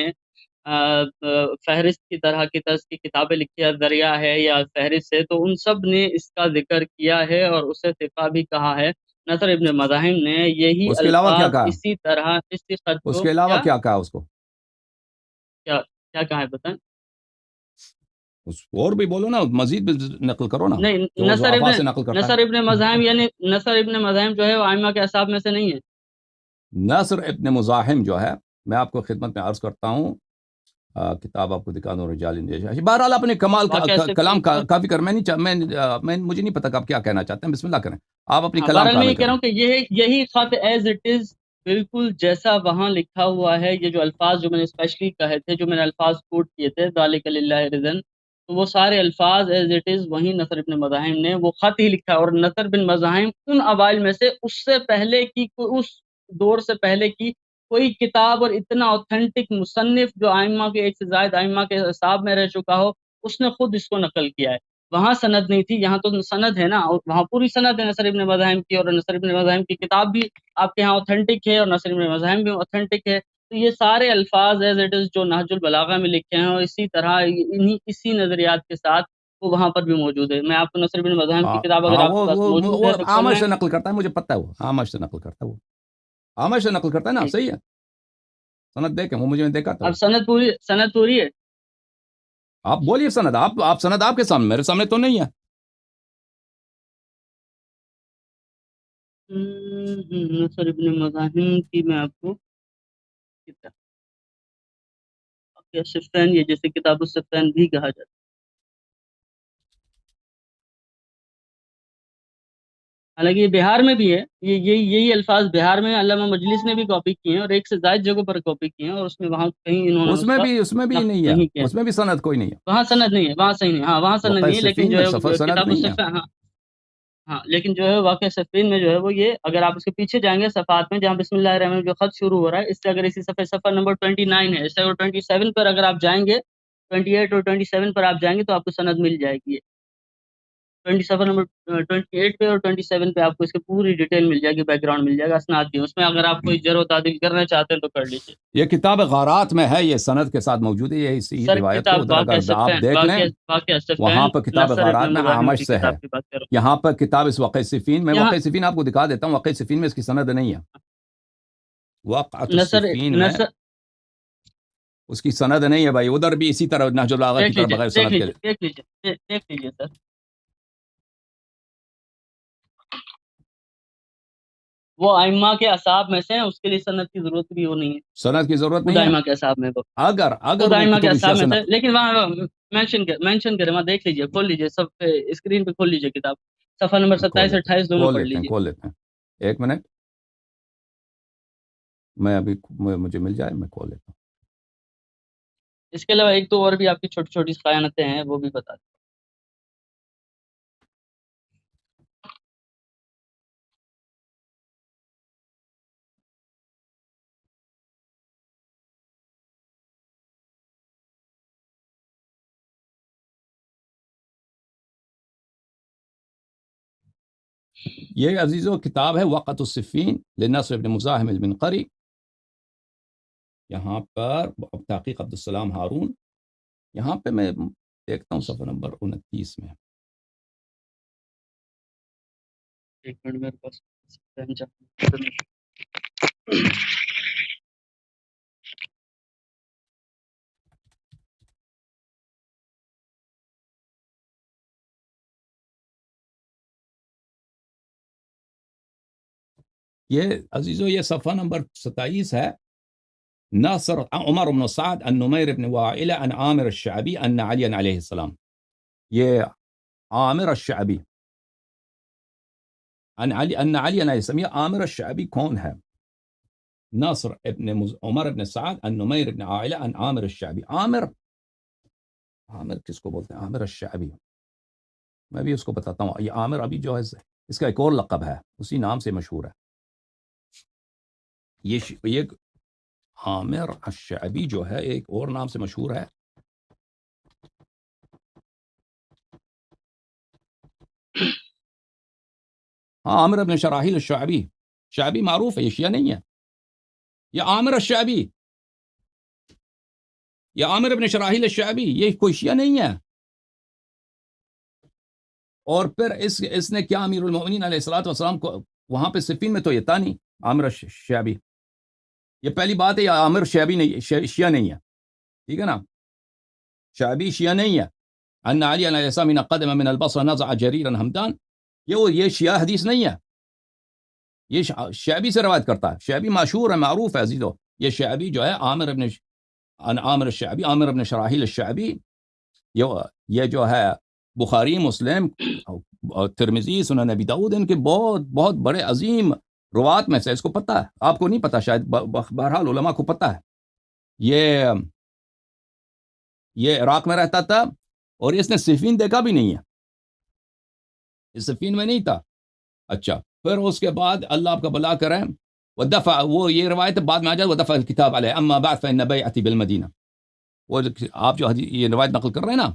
فہرست کی طرح کی طرز کی کتابیں لکھی ہے، دریا ہے یا فہرست ہے، تو ان سب نے اس کا ذکر کیا ہے اور اسے ثقہ بھی کہا ہے۔ نصر ابن مزاحم نے یہی اس کے علاوہ کیا الفاظ کہا؟ اسی طرح اسی خط اس کو کے علاوہ کیا کہا اس کو؟ کیا کیا کہا ہے بتائیں؟ اس اور بھی بولو نا، مزید بھی نقل کرو نا، نہیں، جو ضعفاء سے نقل کرتا نصر ابن مزاحم، ہے۔ یعنی نصر ابن مزاحم جو ہے وہ ائمہ کے اصحاب میں سے نہیں ہے۔ نصر ابن مزاحم جو ہے، میں آپ کو خدمت میں عرض کرتا ہوں، کتاب آپ کو دکھا دوں، رجال اندیشہ، بہرحال اپنے کمال کلام کافی کر، میں مجھے نہیں پتا کہ آپ کیا کہنا چاہتے ہیں، بسم اللہ کریں، آپ اپنی کلام بہرحال میں یہ کامل کہہ رہا کریں۔ ہوں کہ یہی خط ایز اٹ از بالکل جیسا وہاں لکھا ہوا ہے، یہ جو الفاظ جو میں نے اسپیشلی کہے تھے، جو میں نے الفاظ کوٹ کیے تھے، ذالک للہ رضن، تو وہ سارے الفاظ ایز اٹ از وہیں نصر بن مزاحم نے وہ خط ہی لکھا ہے، اور نصر بن مزاحم ان اوائل میں سے اس سے پہلے کی اس دور سے پہلے کی کوئی کتاب اور اتنا اوتھینٹک مصنف جو ائمہ کے ایک سے زائد ائمہ کے حساب میں رہ چکا ہو، اس نے خود اس کو نقل کیا ہے۔ وہاں سند نہیں تھی، یہاں تو سند ہے نا، اور وہاں پوری سند ہے نصر ابن مذاہب کی، اور نصر ابن مذاہب کی کتاب بھی آپ کے یہاں اوتھینٹک ہے، اور نصر ابن مذاہب بھی اوتھینٹک ہے۔ تو یہ سارے الفاظ ایز اٹ از جو نہج البلاغہ میں لکھے ہیں، اور اسی طرح اسی نظریات کے ساتھ وہ وہاں پر بھی موجود ہے۔ میں آپ کو نصر ابن مذاہب کی کتاب اگر ہاں آپ کے پاس موجود وہ ہے تو کھول عامر لیں۔ سے نقل کرتا ہے، مجھے پتہ ہے، وہ عامر سے نقل کرتا ہے، وہ عامر سے نقل کرتا ہے نا، ٹھیک، صحیح ہے، سند دیکھیں، وہ مجھے دیکھا تھا اب وہ۔ سند پوری ہے۔ آپ بولیے سند، آپ سند آپ کے سامنے، میرے سامنے تو نہیں ہے۔ نصر ابن مذاہب کی میں آپ کو کتاب صفین، یہ جیسے کتاب الصفین بھی کہا جاتا ہے۔ حالانکہ یہ بہار میں بھی ہے، یہی الفاظ بہار میں علامہ مجلس نے بھی کاپی کیے ہیں، اور ایک سے زائد جگہوں پر کاپی کیے ہیں، اور اس میں وہاں کہیں انہوں نے اس اس میں کا بھی نقل نہیں ہے، نہیں کیا۔ اس میں بھی سند کوئی نہیں ہے، وہاں سند نہیں ہے، وہاں صحیح نہیں، ہاں وہاں سند واقعہ نہیں ہے، لیکن صفین جو میں ہے سند کتاب نہیں ہے۔ الصفین، ہاں لیکن جو ہے واقعہ صفین میں جو ہے وہ یہ، اگر آپ اس کے پیچھے جائیں گے صفحات میں جہاں بسم اللہ الرحمن الرحیم جو خط شروع ہو رہا ہے، اس سے اگر اسی صفحہ نمبر 29 ہے، اس سے اگر 27 پر اگر آپ جائیں گے، 28 اور 27 پر آپ جائیں گے تو آپ کو سند مل جائے گی۔ 27 نمبر 28 پہ اور 27 پہ آپ کو اس کی پوری ڈیٹیل مل جائے گی، بیک گراؤنڈ مل جائے گا، اسناد بھی اس میں، اگر آپ کوئی جرح و تعدیل کرنا چاہتے ہیں تو کر لیجیے۔ یہ کتاب غارات میں ہے، یہ سند کے ساتھ موجود ہے، یہ اسی سر روایت کو کتاب ادھر اگر آپ دیکھ لیں، واقعہ وہاں صفین پر کتاب نصر غارات ابن میں مزاحم عامش کی سے ہے، کتاب کی بات کر رہا یہاں پر کتاب اس واقع صفین میں، ہوں۔ یہاں واقع صفین آپ کو دکھا دیتا ہوں، واقع صفین میں اس کی سند نہیں ہے، واقعۃ نصر الصفین میں نصر اس کی سند نہیں ہے بھائی، ادھر بھی اسی طرح نہج البلاغہ کی دیکھ طرح لیجیے بغیر دیکھ سند کے۔ لیجیے دیکھ لیجیے دیکھ لیجیے سر، وہ ائمہ کے اصحاب میں سے ہیں، اس کے لیے سند کی ضرورت بھی وہ نہیں ہے، سند کی ضرورت خود نہیں ہے، ائمہ کے اصحاب میں وہ اگر خود وہ ائمہ کے کتب اصحاب الشیعہ میں سے سے، لیکن وہاں مینشن کرے، وہاں دیکھ لیجیے، کھول لیجیے، سب اسکرین پہ کھول لیجیے کتاب، صفحہ نمبر 27-28 دونوں پڑھ لیجیے۔ کھول لیتے ہیں، ایک منٹ، میں ابھی مجھے مل جائے میں کھول لیتا ہوں۔ اس کے علاوہ ایک دو اور بھی آپ کی چھوٹی چھوٹی خیانتیں ہیں، وہ بھی بتا دیں۔ یہ عزیزو کتاب ہے وقت الصفین لنصر ابن مزاحم المنقری، یہاں پر تحقیق عبدالسلام ہارون، یہاں پہ میں دیکھتا ہوں صفحہ نمبر 29 میں۔ ایک منٹ میرے پاس پین یہ عزیزو یہ صفحہ نمبر 27 ہے، ناصر عمر بن سعد عن نمیر بن وائل عن عامر الشعبی ان علی علیہ السلام، یہ عامر الشعبی ان علی علیہ السلام، یہ عامر الشعبی کون ہے؟ ناصر ابن عمر ابن سعد ان نمیر ابن عائلہ ان عامر الشعبی، عامر کس کو بولتے ہیں؟ عامر الشعبی، میں بھی اس کو بتاتا ہوں، یہ عامر ابھی جو ہے اس کا ایک اور لقب ہے، اسی نام سے مشہور ہے، یہ عامر الشعبی جو ہے ایک اور نام سے مشہور ہے، ہاں عامر ابن شراحیل الشعبی، شعبی معروف ہے، یہ شیعہ نہیں ہے، یہ عامر الشعبی، یہ عامر ابن شراحیل الشعبی، یہ کوئی شیعہ نہیں ہے۔ اور پھر اس نے کیا امیر المؤمنین علیہ الصلوۃ والسلام کو وہاں پہ صفین میں تو یہ تھا نہیں عامر الشعبی، یہ پہلی بات ہے، یہ عامر شعبی نہیں، شیعہ نہیں ہے، ٹھیک ہے نا، شعبی شیعہ نہیں ہے۔ ان علی علیہ السلام قدم من البصرہ نزع جریرا ہمدان، یہ شیعہ حدیث نہیں ہے، یہ شعبی سے روایت کرتا ہے، شعبی مشہور ہے، معروف ہے عزیزو، یہ شعبی جو ہے عامر الشعبی، عامر ابن شراحیل الشعبی، یہ جو ہے بخاری، مسلم، ترمذی، سنن ابی داؤد، ان کے بہت بہت بڑے عظیم روات میں سے، اس کو پتہ ہے، آپ کو نہیں پتہ شاید، بہرحال علماء کو پتہ ہے، یہ عراق میں رہتا تھا، اور اس نے صفین دیکھا بھی نہیں ہے، اس صفین میں نہیں تھا۔ اچھا، پھر اس کے بعد اللہ آپ کا بھلا کرے، ودفع وہ یہ روایت بعد میں آ جائے ودفع الکتاب علیہ اما بعد فإن بیعتی بالمدینہ. وہ آپ جو یہ روایت نقل کر رہے ہیں نا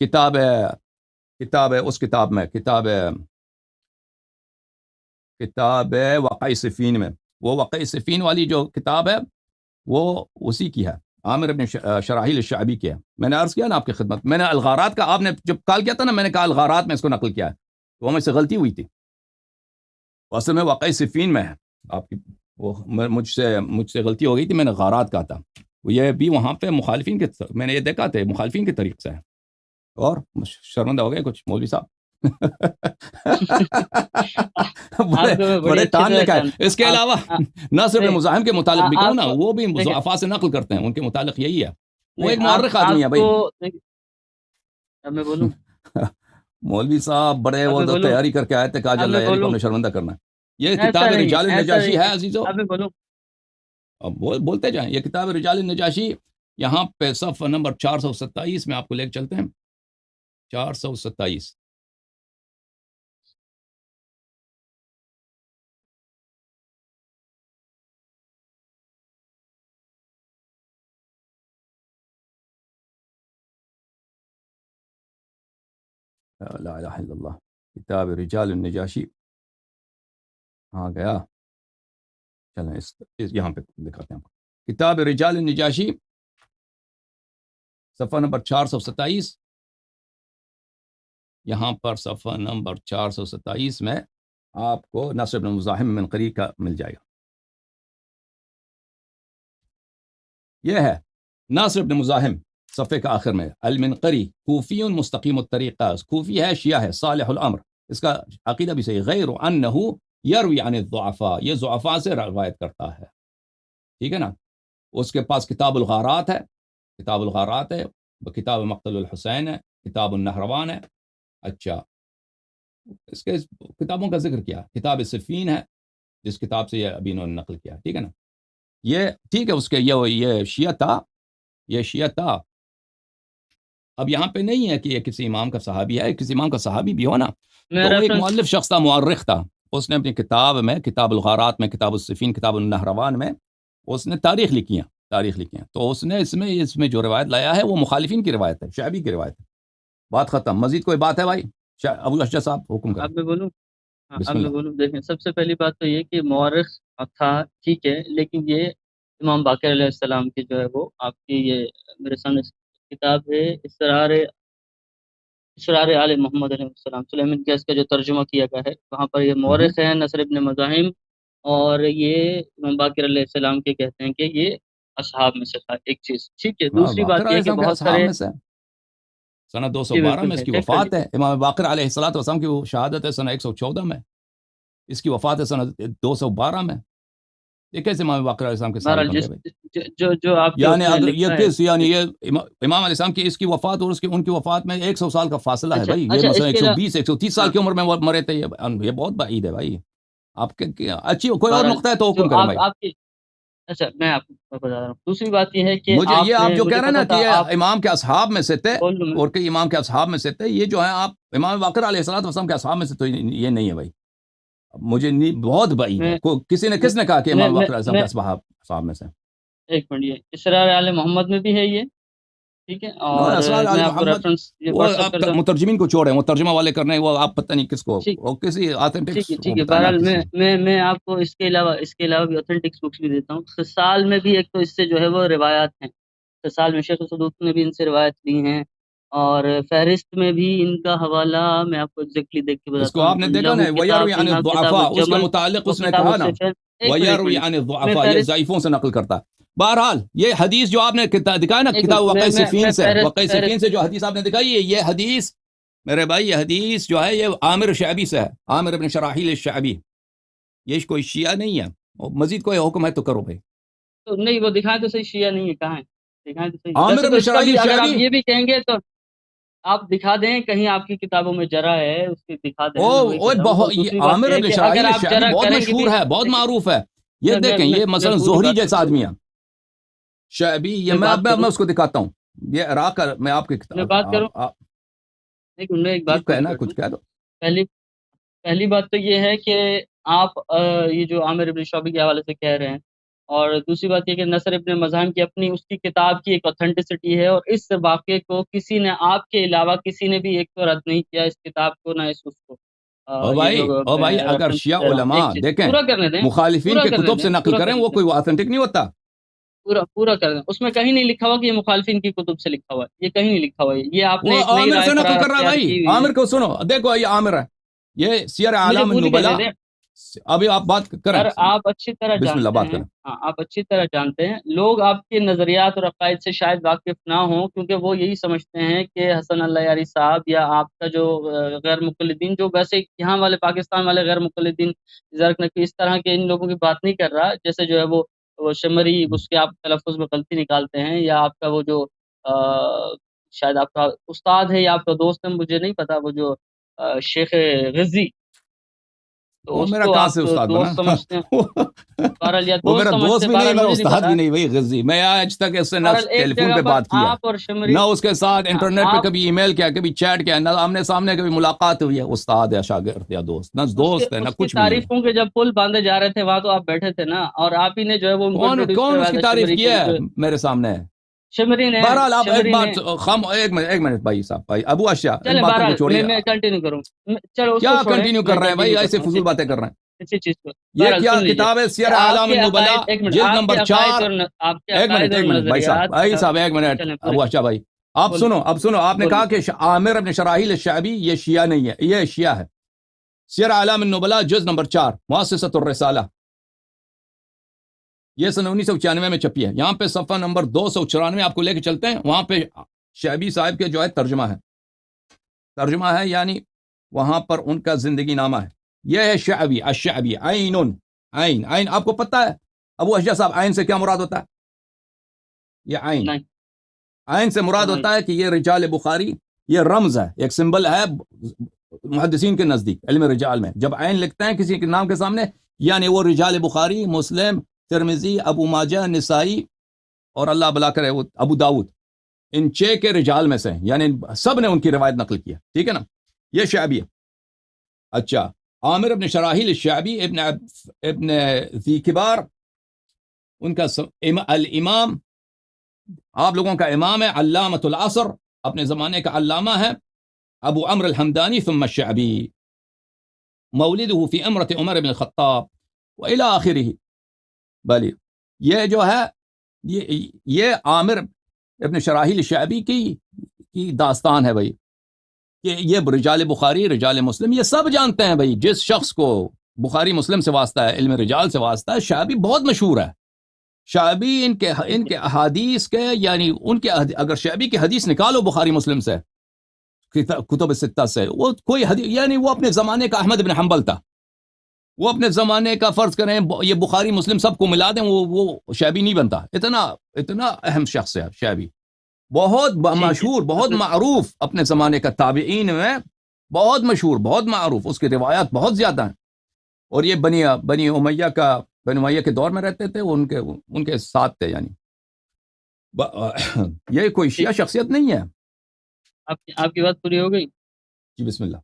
کتاب اس کتاب میں کتاب واقع صفین میں، وہ واقع صفین والی جو کتاب ہے وہ اسی کی ہے، عامر ابن شراحیل الشعبی کی ہے. میں نے عرض کیا نا آپ کی خدمت، میں نے الغارات کا، آپ نے جب کال کیا تھا نا میں نے کہا الغارات میں اس کو نقل کیا ہے، وہ مجھ سے غلطی ہوئی تھی، اصل میں واقع صفین میں ہے. آپ کی وہ مجھ سے غلطی ہو گئی تھی، میں نے غارات کہا تھا. یہ بھی وہاں پہ مخالفین کے، میں نے یہ دیکھا تھے مخالفین کے طریق سے ہے. اور شرمندہ ہو گئے کچھ مولوی صاحب بڑے ٹان لکھا ہے. اس کے علاوہ ناصر بن مزاحم کے متعلق بھی کہوں نا، وہ بھی ضعفاء سے نقل کرتے ہیں، ان کے متعلق یہی ہے. وہ ایک مورخ آدمی ہے بھائی. میں بولوں مولوی صاحب بڑے وہ تیاری کر کے آئے تھے، کہا جل رہا ہے ہمیں شرمندہ کرنا ہے. یہ کتاب رجال النجاشی ہے عزیزو، اب بولتے جائیں. یہ کتاب رجال النجاشی یہاں پہ صفحہ نمبر 427 میں آپ کو لے کے چلتے ہیں. 427 لا الہ الا اللہ. کتاب رجال النجاشی ہاں گیا، چلیں یہاں پہ دکھاتے ہیں. کتاب رجال النجاشی صفحہ نمبر 427، یہاں پر صفحہ نمبر 427 میں آپ کو ناصر بن مزاحم منقری کا مل جائے گا. یہ ہے ناصر بن مزاحم صفحے کا آخر میں، المنقری کوفی مستقیم الطریقہ، کوفی ہے، شیعہ ہے، صالح الامر. اس کا عقیدہ بھی صحیح، غیر انہ یروی عن الضعفاء، یہ ضعفاء سے روایت کرتا ہے. ٹھیک ہے نا. اس کے پاس کتاب الغارات ہے، کتاب الغارات ہے، کتاب مقتل الحسین ہے، کتاب النہروان ہے. اچھا، اس کے کتابوں کا ذکر کیا. کتاب صفین ہے جس کتاب سے یہ ابھی انہوں نے نقل کیا. ٹھیک ہے نا. یہ ٹھیک ہے، اس کے یہ شیعہ تھا. اب یہاں پہ نہیں ہے کہ یہ کسی امام کا صحابی ہے. کسی امام کا صحابی بھی ہو نا تو وہ ایک مؤلف شخص تھا، مؤرخ تھا. اس نے اپنی کتاب میں، کتاب الغارات میں، کتاب الصفین، کتاب النہروان میں اس نے تاریخ لکھی ہیں. تو اس نے اس میں جو روایت لایا ہے وہ مخالفین کی روایت ہے، شعبی کی روایت ہے. بات ختم. مزید کوئی بات ہے بھائی؟ ابو اشجع صاحب حکم کریں. اب میں بولوں بسم اللہ. دیکھیں سب سے پہلی بات تو یہ کہ مورخ تھا ٹھیک ہے، لیکن یہ امام باقر علیہ السلام کی جو ہے وہ آپ کی یہ میرے سامنے کتاب ہے اسرار آل محمد علیہ السلام، سلیمان گیس کا جو ترجمہ کیا گیا ہے، وہاں پر یہ مورخ ہے نصر ابن مزاحم، اور یہ امام باقر علیہ السلام کے کہتے ہیں کہ یہ اصحاب میں سے تھا. ایک چیز ٹھیک ہے. دوسری بات یہ کہ بہت سارے سنہ 212 میں اس کی وفات ہے. امام باقر علیہ السلام کی شہادت ہے سنہ 114 میں، اس کی وفات ہے سنہ 212 میں. یہ کیسے امام باقر علیہ السلام کے ساتھ بن گئے؟ جو آپ یعنی اگر یہ کس، یعنی یہ امام علیہ السلام کی اس کی وفات اور ان کی وفات میں 100 سال کا فاصلہ ہے بھائی. یہ مثلا 120 130 سال کی عمر میں مرے تھے. یہ بہت بعید ہے بھائی. آپ کے اچھی کوئی اور نقطہ ہے تو حکم کریں بھائی. اچھا میں آپ کو بتا رہا ہوں. دوسری بات یہ ہے کہ مجھے یہ آپ جو کہہ رہے ہیں نا کہ یہ امام کے اصحاب میں سے تھے اور کئی امام کے اصحاب میں سے تھے، یہ جو ہے آپ امام باقر علیہ السلام کے اصحاب میں سے، تو یہ نہیں ہے بھائی. مجھے بہت بعید ہے. کس نے کہا کہ امام باقر علیہ السلام کے اصحاب میں سے؟ ایک منٹ، یہ اسرار آل محمد میں بھی ہے یہ ٹھیک ہے. اور میں آپ کو ریفرنس مترجمین کو چھوڑیں، وہ ترجمہ والے کرنے وہ آپ پتہ نہیں کس کو، کسی آتھینٹک. ٹھیک ہے. بہرحال میں آپ کو اس کے علاوہ بھی آتھینٹک بکس بھی دیتا ہوں. خصال میں بھی ایک تو اس سے جو ہے وہ روایات ہیں. خصال میں شیخ صدوق نے بھی ان سے روایت لی ہیں، اور فہرست میں بھی ان کا حوالہ میں آپ کو ایگزیکٹلی دیکھ کے بتاتا ہوں. اس کو آپ نے دیکھا نا، ویروی عن الضعفاء، اس کے متعلق اس نے کہا نا ویروی عن الضعفاء، یہ ضعیفوں سے نقل کرتا. بہرحال یہ حدیث جو آپ نے دکھایا نا کتاب واقع صفین سے جو حدیث آپ نے دکھائی ہے، یہ حدیث میرے بھائی، یہ حدیث جو ہے یہ عامر شعبی سے ہے، عامر ابن شراحیل الشعبی. یہ کوئی شیعہ نہیں ہے. مزید کوئی حکم ہے تو کرو بھائی. تو نہیں، وہ دکھائیں تو صحیح شیعہ نہیں ہے. کہاں ہے؟ دکھائیں تو صحیح. عامر ابن شراحیل اگر آپ الشعبی یہ بھی کہیں گے تو آپ دکھا دیں، کہیں آپ کی کتابوں میں جرا ہے اس کی دکھا دیں. عامر ابن شراحیل الشعبی بہت مشہور ہے، بہت معروف ہے. یہ دیکھیں، یہ مثلا زہری جیسا آدمی ہے شعبی. یہ میں اس کو دکھاتا ہوں. یہ عراق کا، میں آپ کی میں بات کروں ایک بات کہنا کچھ کہہ دو. پہلی بات تو یہ ہے کہ آپ یہ جو عامر ابن شعبی کے حوالے سے کہہ رہے ہیں، اور دوسری بات یہ کہ نصر ابن مذہب کی اپنی اس کی کتاب کی ایک اوتھینٹسٹی ہے، اور اس واقعے کو کسی نے آپ کے علاوہ کسی نے بھی ایک تو رد نہیں کیا اس کتاب کو، نہ اس کو یہ جو او میں بھائی اگر ریفرنس شیعہ دے رہا ہوں، ایک علماء چیز دیکھیں پورا کرنے دیں، مخالفین پورا کے کرنے کتب دیں، سے نقل پورا کریں کرنے وہ دیں، کوئی آتھینٹک نہیں ہوتا. پورا کر دیں. اس میں کہیں نہیں لکھا ہوا کہ یہ مخالفین کی کتب سے لکھا ہوا ہے، یہ کہیں نہیں لکھا ہوا ہے، یہ آپ نے وہ ایک نئی عامر رائے سے پر نقل کر رہا ہے اختیار بھائی. کی ہوئی ہے. عامر کو سنو، دیکھو یہ عامر ہے، یہ سیر مجھے اعلام پوری النبلاء. کہنے دیں. ابھی آپ بات کریں، سر آپ اچھی طرح بسم اللہ جانتے بات ہیں، کریں. ہاں آپ اچھی طرح جانتے ہیں، لوگ آپ کے نظریات اور عقائد سے شاید واقف نہ ہوں، کیونکہ وہ یہی سمجھتے ہیں کہ حسن اللہ یاری صاحب یا آپ کا جو غیر مقلدین، جو ویسے یہاں والے پاکستان والے غیر مقلدین زرق نقوی اس طرح کے ان لوگوں کی بات نہیں کر رہا، جیسے جو ہے وہ شمری، اس کے آپ تلفظ میں غلطی نکالتے ہیں، یا آپ کا وہ جو شاید آپ کا استاد ہے یا آپ کا دوست ہے، مجھے نہیں پتا، وہ جو شیخ غزی، تو وہ اس میرا کو کہاں آپ سے استاد بنا؟ دوست سمجھتے ہیں. بہرحال یا وہ دوست میرا دوست سمجھتے، بھی نہیں، بہرحال میں مجھے نہیں استاد پتا. بھی نہیں. وہی غزی میں آج تک اس سے نہ بہرحال ایک ٹیلی فون جگہ پہ پر بات کیا ہے، آپ اور شمری، نہ اس کے ساتھ ہاں انٹرنیٹ پہ آپ کبھی ای میل کیا، کبھی چیٹ کیا، نہ آمنے سامنے کبھی ملاقات ہوئی ہے. استاد یا شاگرد یا دوست، نہ دوست ہے نہ اس کی کچھ بھی نہیں ہے. تعریفوں کے جب پل باندھے جا رہے تھے وہاں تو آپ بیٹھے تھے نا، اور آپ ہی نے جو ہے وہ ان کو کون انٹروڈیوس کون اس کی کروایا تھا تعریف شمری کو، کیا ہے میرے سامنے؟ شمری نے بہرحال آپ ایک شمری نے بات ایک منٹ بھائی صاحب، بھائی ابو اشیا، ان چلے باتوں کو بہرحال چھوڑیے. میں کنٹینیو کروں. چلو اس کیا کو چھوڑیں، کنٹینیو میں کر رہے ہیں بھائی؟ کنٹینیو ایسے کرتا ہوں فضول باتیں کر رہے ہیں. اسی چیز کو. یہ بہرحال کیا سن لیجیے کتاب ہے؟ کہ سیر آپ اعلام کے النبلاء عقائد، ایک منٹ، جلد آپ نمبر کے عقائد 4. اور آپ کے ایک عقائد منٹ اور ایک منٹ بھائی صاحب، نظریات. ایک منٹ چلیں ابو اشا بھائی. آپ بول سنو، اب سنو، آپ نے کہا بولیے. کہ عامر ابن شراحیل الشعبی یہ شیعہ نہیں ہے، یہ شیعہ ہے. سیر اعلام النبلاء جز نمبر 4، مؤسسۃ الرسالہ، یہ سن 1996 میں چھپی ہے. یہاں پہ صفحہ نمبر 294 آپ کو لے کے چلتے ہیں، وہاں پہ شعبی صاحب کے جو ہے ترجمہ ہے، یعنی وہاں پر ان کا زندگی نامہ ہے. یہ ہے شعبی، الشعبی، عین آپ کو پتہ ہے ابو اشجع صاحب عین سے کیا مراد ہوتا ہے؟ یہ نہیں عین سے مراد فرمائیے. ہوتا ہے کہ یہ رجال بخاری، یہ رمز ہے، ایک سمبل ہے محدثین کے نزدیک علم رجال میں. جب عین لکھتے ہیں کسی کے نام کے سامنے، یعنی وہ رجال بخاری، مسلم، ترمذی، ابو ماجہ، نسائی اور اللہ بلا کرے وہ ابو داؤد، ان 6 کے رجال میں سے، یعنی سب نے ان کی روایت نقل کیا. ٹھیک ہے نا؟ یہ شعبی ہے. اچھا، عامر ابن شراحیل الشعبی ابن ذی کبار، ان کا الامام، آپ لوگوں کا امام ہے، علامۃ العصر، اپنے زمانے کا علامہ ہے، ابو عمرو الحمدانی ثم الشعبی، مولده في امرة عمر بن الخطاب والى آخرہ. بلی یہ جو ہے یہ عامر ابن شراحیل الشعبی کی داستان ہے بھائی، کہ یہ رجال بخاری، رجال مسلم، یہ سب جانتے ہیں بھائی. جس شخص کو بخاری مسلم سے واسطہ ہے، علم رجال سے واسطہ ہے، شعبی بہت مشہور ہے. شعبی ان کے احادیث کے، یعنی ان کے اگر شعبی کی حدیث نکالو بخاری مسلم سے، کتب ستہ سے، وہ کوئی حدیث، یعنی وہ اپنے زمانے کا احمد بن حنبل تھا، وہ اپنے زمانے کا فرض کریں یہ بخاری مسلم سب کو ملا دیں، وہ شعبی نہیں بنتا. اتنا اہم شخص ہے شعبی، بہت مشہور، بہت معروف، اپنے زمانے کا تابعین میں بہت مشہور، بہت معروف، اس کی روایات بہت زیادہ ہیں. اور یہ بنی امیہ کے دور میں رہتے تھے، وہ ان کے ساتھ تھے، یعنی یہ کوئی شیعہ شخصیت نہیں ہے. آپ کی بات پوری ہو گئی؟ جی بسم اللہ.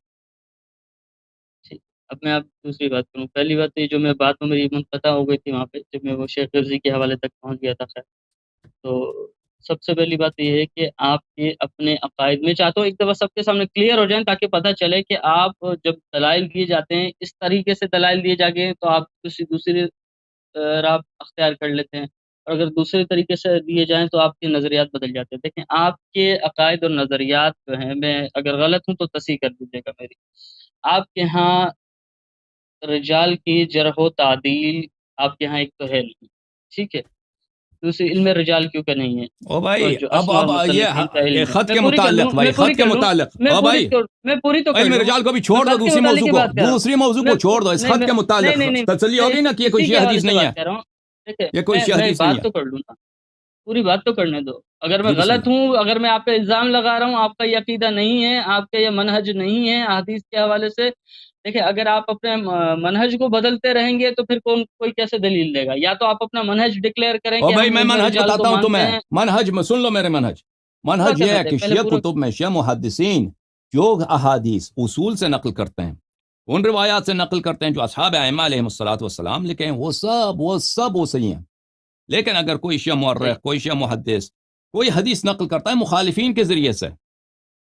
اب میں آپ دوسری بات کروں. پہلی بات یہ جو میں بات میں میری منقطع ہو گئی تھی وہاں پہ، جب میں وہ شیخ غزی کے حوالے تک پہنچ گیا تھا. خیر، تو سب سے پہلی بات یہ ہے کہ آپ کے اپنے عقائد میں چاہتا ہوں ایک دفعہ سب کے سامنے کلیئر ہو جائیں، تاکہ پتہ چلے کہ آپ جب دلائل دیے جاتے ہیں اس طریقے سے دلائل دیے جاتے ہیں تو آپ دوسری راہ اختیار کر لیتے ہیں، اور اگر دوسرے طریقے سے دیے جائیں تو آپ کے نظریات بدل جاتے ہیں. دیکھیں، آپ کے عقائد اور نظریات جو ہیں، میں اگر غلط ہوں تو تصحیح کر دیجیے گا میری. آپ کے ہاں رجال کی جرح و تعدیل آپ کے ہاں ایک تو ہے نہیں، ٹھیک ہے. دوسری علم رجال کیوں کہ نہیں ہے، او بھائی جو اب اسماء اب المصنفین کا علم یہ ہے. خط میں کے پوری کر لوں، متعلق بھائی، خط کے متعلق، او بھائی میں پوری تو کر علم لوں. رجال کو بھی میں چھوڑ دو، خط کے دوسری متعلق موضوع کی کو، بات کر رہا ہوں. دوسری موضوع کو چھوڑ دو، اس خط کے متعلق تسلی ہوگی نا کہ یہ کوئی اسی کے شیعہ حوالے حدیث سے نہیں ہے، بات کر رہا ہوں. دیکھیں، یہ کوئی شیعہ میں حدیث نہیں بات ہے. تو کر لوں نا، پوری بات تو کرنے دو. اگر میں جی بسم غلط اللہ. ہوں، اگر میں آپ پہ الزام لگا رہا ہوں، آپ کا یہ عقیدہ نہیں ہے، آپ کا یہ منہج نہیں ہے احادیث کے حوالے سے، دیکھیں اگر آپ اپنے منہج کو بدلتے رہیں گے تو پھر کوئی کیسے دلیل دے گا؟ یا تو آپ اپنا منہج ڈکلیئر کریں او کہ بھائی ہم میں علم منہج رجال کو بتاتا ہوں مانتے تمہیں، ہیں. منہج میں سن لو میرے پورا منہج یہ کرنے ہے دیں کہ پہلے، شیعہ پورا. کتب میں شیعہ محدثین جو احادیث اصول سے نقل کرتے ہیں، ان روایات سے نقل کرتے ہیں جو اصحاب ائمہ علیہم السلام لکھے ہیں، وہ سب صحیح ہیں. لیکن اگر کوئی شیعہ مورخ، کوئی شیعہ محدث کوئی حدیث نقل کرتا ہے مخالفین کے ذریعے سے،